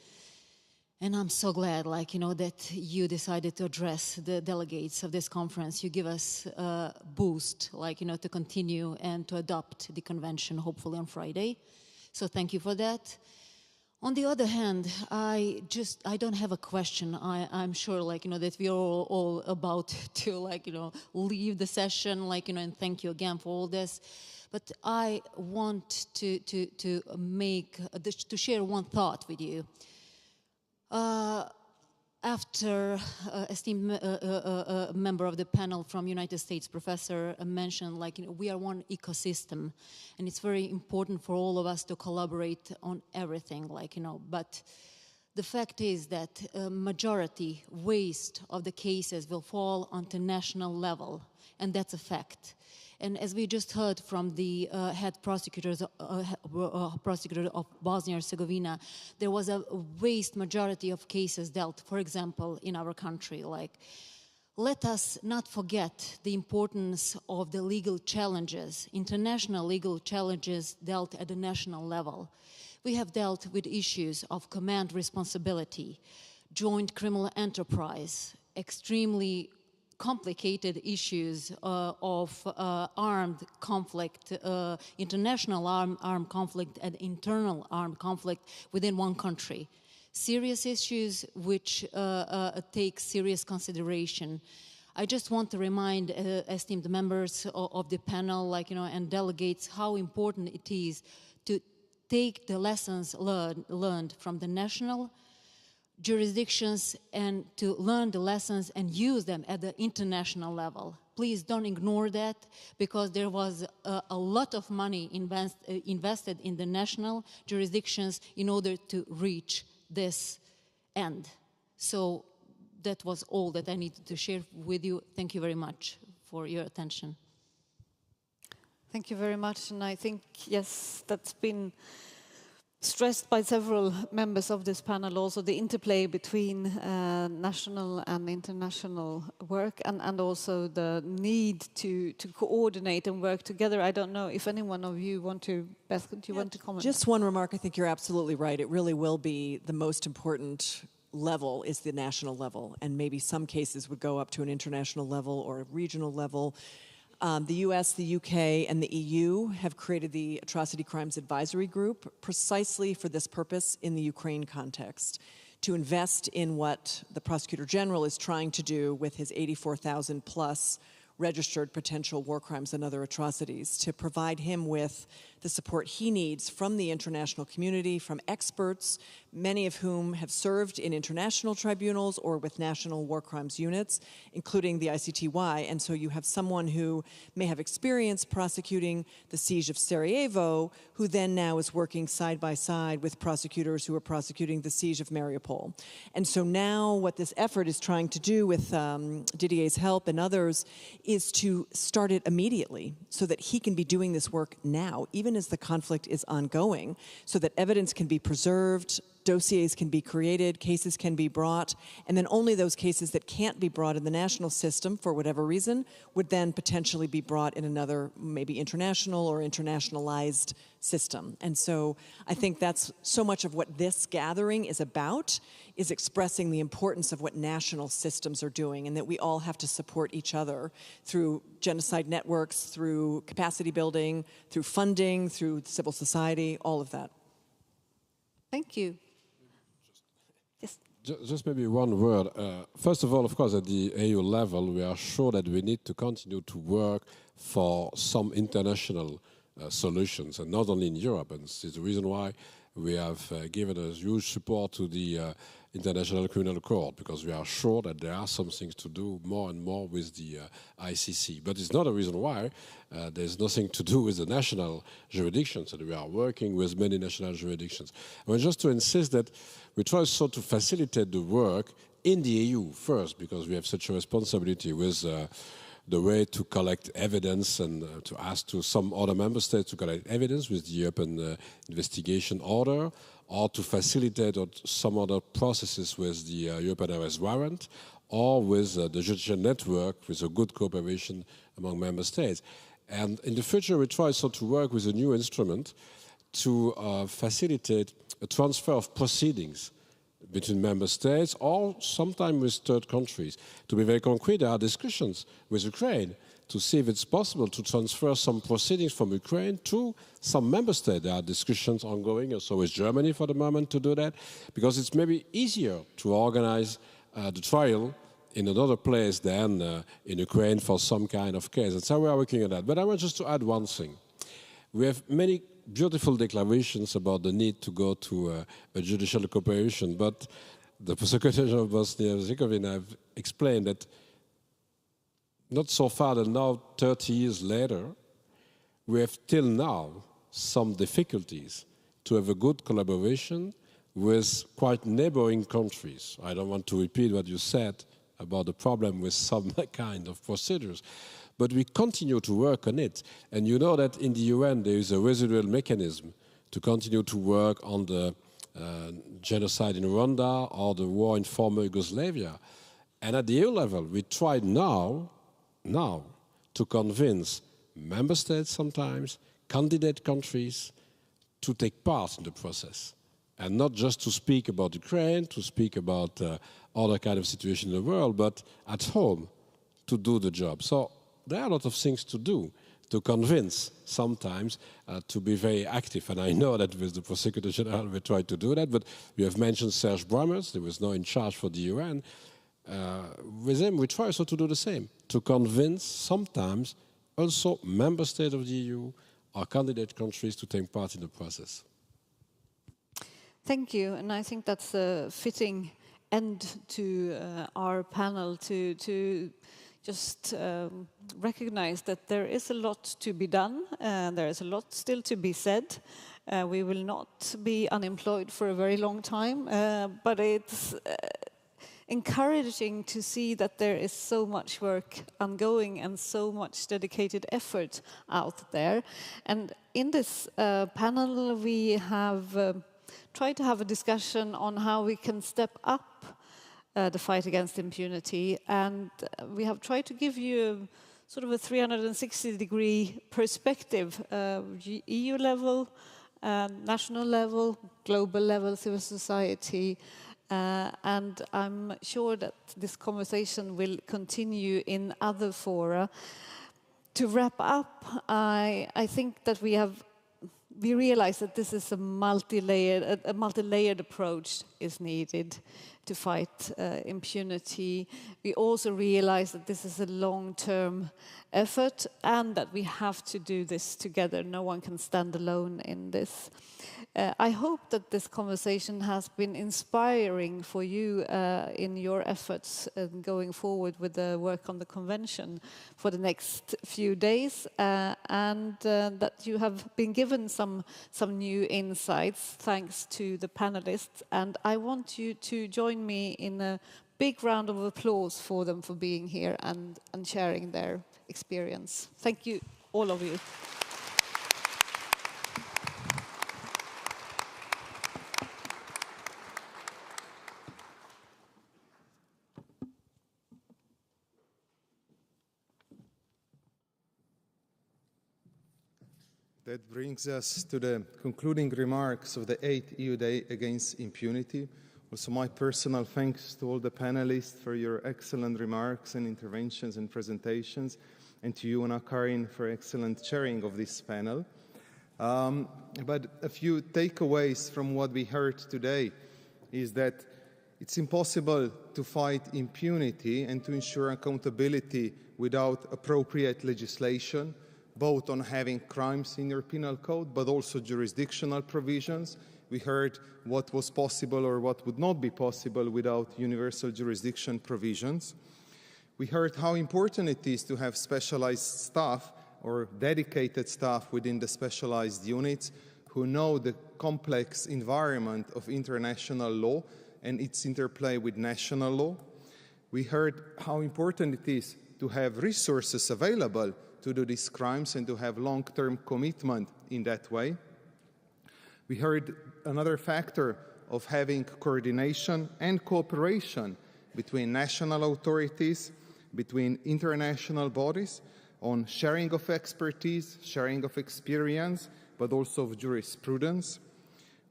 And I'm so glad, that you decided to address the delegates of this conference. You give us a boost, to continue and to adopt the convention, hopefully on Friday. So thank you for that. On the other hand, I don't have a question. I'm sure, that we are all about to, leave the session, and thank you again for all this. But I want to share one thought with you. After esteemed member of the panel from United States, professor, mentioned, we are one ecosystem, and it's very important for all of us to collaborate on everything, but the fact is that a majority waste of the cases will fall onto national level, and that's a fact. And as we just heard from the head prosecutor of Bosnia and Herzegovina, there was a vast majority of cases dealt, for example, in our country. Let us not forget the importance of the legal challenges, international legal challenges dealt at the national level. We have dealt with issues of command responsibility, joint criminal enterprise, extremely complicated issues of armed conflict, international armed conflict and internal armed conflict within one country. Serious issues which take serious consideration. I just want to remind esteemed members of the panel, and delegates, how important it is to take the lessons learned from the national jurisdictions and to learn the lessons and use them at the international level. Please don't ignore that, because there was a lot of money invested in the national jurisdictions in order to reach this end. So that was all that I needed to share with you. Thank you very much for your attention. Thank you very much. And I think, yes, that's been stressed by several members of this panel, also the interplay between national and international work, and also the need to coordinate and work together. I don't know if any one of you want to, Beth, do you want to comment? Just one remark. I think you're absolutely right. It really will be the most important level is the national level, and maybe some cases would go up to an international level or a regional level. The US, the UK, and the EU have created the Atrocity Crimes Advisory Group precisely for this purpose in the Ukraine context, to invest in what the Prosecutor General is trying to do with his 84,000 plus registered potential war crimes and other atrocities, to provide him with the support he needs from the international community, from experts, many of whom have served in international tribunals or with national war crimes units, including the ICTY. And so you have someone who may have experience prosecuting the siege of Sarajevo, who then now is working side by side with prosecutors who are prosecuting the siege of Mariupol. And so now what this effort is trying to do with Didier's help and others is to start it immediately so that he can be doing this work now, even as the conflict is ongoing, so that evidence can be preserved, dossiers can be created, cases can be brought, and then only those cases that can't be brought in the national system for whatever reason would then potentially be brought in another, maybe international or internationalized system. And so I think that's so much of what this gathering is about, is expressing the importance of what national systems are doing, and that we all have to support each other through genocide networks, through capacity building, through funding, through civil society, all of that. Thank you. Yes. Just maybe one word. First of all, of course, at the EU level, we are sure that we need to continue to work for some international solutions, and not only in Europe. And this is the reason why we have given a huge support to the International Criminal Court, because we are sure that there are some things to do more and more with the ICC. But it's not a reason why there's nothing to do with the national jurisdictions, and we are working with many national jurisdictions. I want just to insist that we try also to facilitate the work in the EU first, because we have such a responsibility with the way to collect evidence and to ask to some other member states to collect evidence with the European investigation order, or to facilitate some other processes with the European arrest warrant, or with the judicial network with a good cooperation among member states. And in the future, we try also to work with a new instrument to facilitate a transfer of proceedings between member states or sometimes with third countries. To be very concrete, there are discussions with Ukraine to see if it's possible to transfer some proceedings from Ukraine to some member state. There are discussions ongoing also with Germany for the moment to do that, because it's maybe easier to organize the trial in another place than in Ukraine for some kind of case. And so we are working on that. But I want just to add one thing. We have many beautiful declarations about the need to go to a judicial cooperation, but the Prosecutor of Bosnia and Herzegovina have explained that not so far that now, 30 years later, we have till now some difficulties to have a good collaboration with quite neighboring countries. I don't want to repeat what you said about the problem with some kind of procedures, but we continue to work on it. And you know that in the UN there is a residual mechanism to continue to work on the genocide in Rwanda or the war in former Yugoslavia. And at the EU level, we try now to convince member states sometimes, candidate countries, to take part in the process. And not just to speak about Ukraine, to speak about other kind of situation in the world, but at home to do the job. So there are a lot of things to do to convince sometimes to be very active. And I know that with the Prosecutor General we try to do that, but we have mentioned Serge Brummers, he was now in charge for the UN. With him we try also to do the same, to convince sometimes also member states of the EU or candidate countries to take part in the process. Thank you, and I think that's a fitting end to our panel to just recognize that there is a lot to be done, there is a lot still to be said. We will not be unemployed for a very long time, but it's encouraging to see that there is so much work ongoing and so much dedicated effort out there. And in this panel we have tried to have a discussion on how we can step up the fight against impunity, and we have tried to give you sort of a 360-degree perspective, EU level, national level, global level, civil society, and I'm sure that this conversation will continue in other fora. To wrap up, I think that we realize that this is a multi-layered approach is needed to fight impunity. We also realize that this is a long-term effort and that we have to do this together. No one can stand alone in this. I hope that this conversation has been inspiring for you in your efforts going forward with the work on the convention for the next few days, and that you have been given some new insights thanks to the panelists. And I want you to join me in a big round of applause for them for being here and sharing their experience. Thank you, all of you. That brings us to the concluding remarks of the 8th EU Day Against Impunity. Also, my personal thanks to all the panelists for your excellent remarks and interventions and presentations, and to you, Anna-Karin, for excellent chairing of this panel. But a few takeaways from what we heard today is that it's impossible to fight impunity and to ensure accountability without appropriate legislation, both on having crimes in your penal code, but also jurisdictional provisions. We heard what was possible or what would not be possible without universal jurisdiction provisions. We heard how important it is to have specialized staff or dedicated staff within the specialized units who know the complex environment of international law and its interplay with national law. We heard how important it is to have resources available to do these crimes and to have long-term commitment in that way. We heard another factor of having coordination and cooperation between national authorities, between international bodies, on sharing of expertise, sharing of experience, but also of jurisprudence.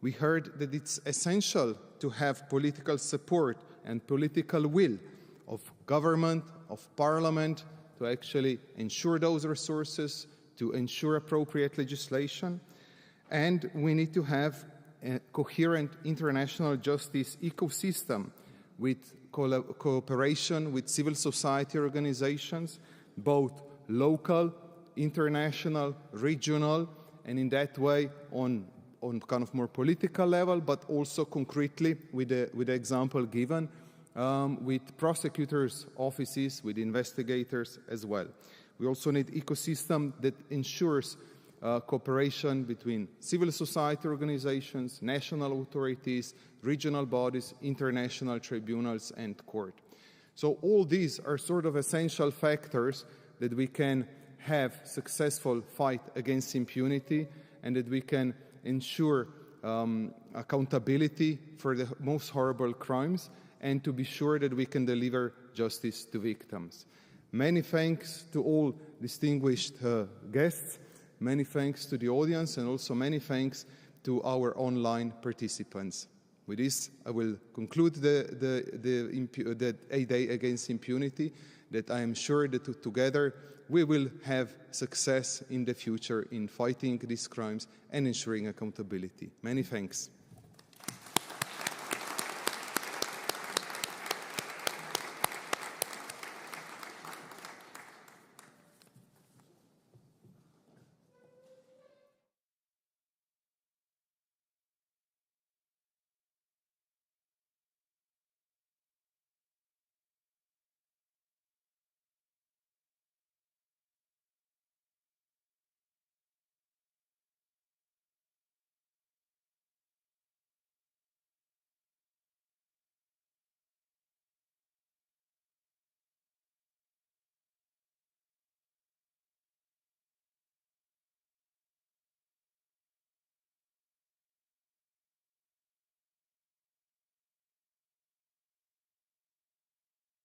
We heard that it's essential to have political support and political will of government, of parliament, to actually ensure those resources, to ensure appropriate legislation. And we need to have a coherent international justice ecosystem with cooperation with civil society organizations, both local, international, regional, and in that way on kind of more political level, but also concretely with the example given with prosecutors' offices, with investigators as well. We also need ecosystem that ensures cooperation between civil society organizations, national authorities, regional bodies, international tribunals, and court. So all these are sort of essential factors that we can have successful fight against impunity and that we can ensure accountability for the most horrible crimes and to be sure that we can deliver justice to victims. Many thanks to all distinguished guests. Many thanks to the audience, and also many thanks to our online participants. With this, I will conclude the 8th Day Against Impunity, that I am sure that together we will have success in the future in fighting these crimes and ensuring accountability. Many thanks.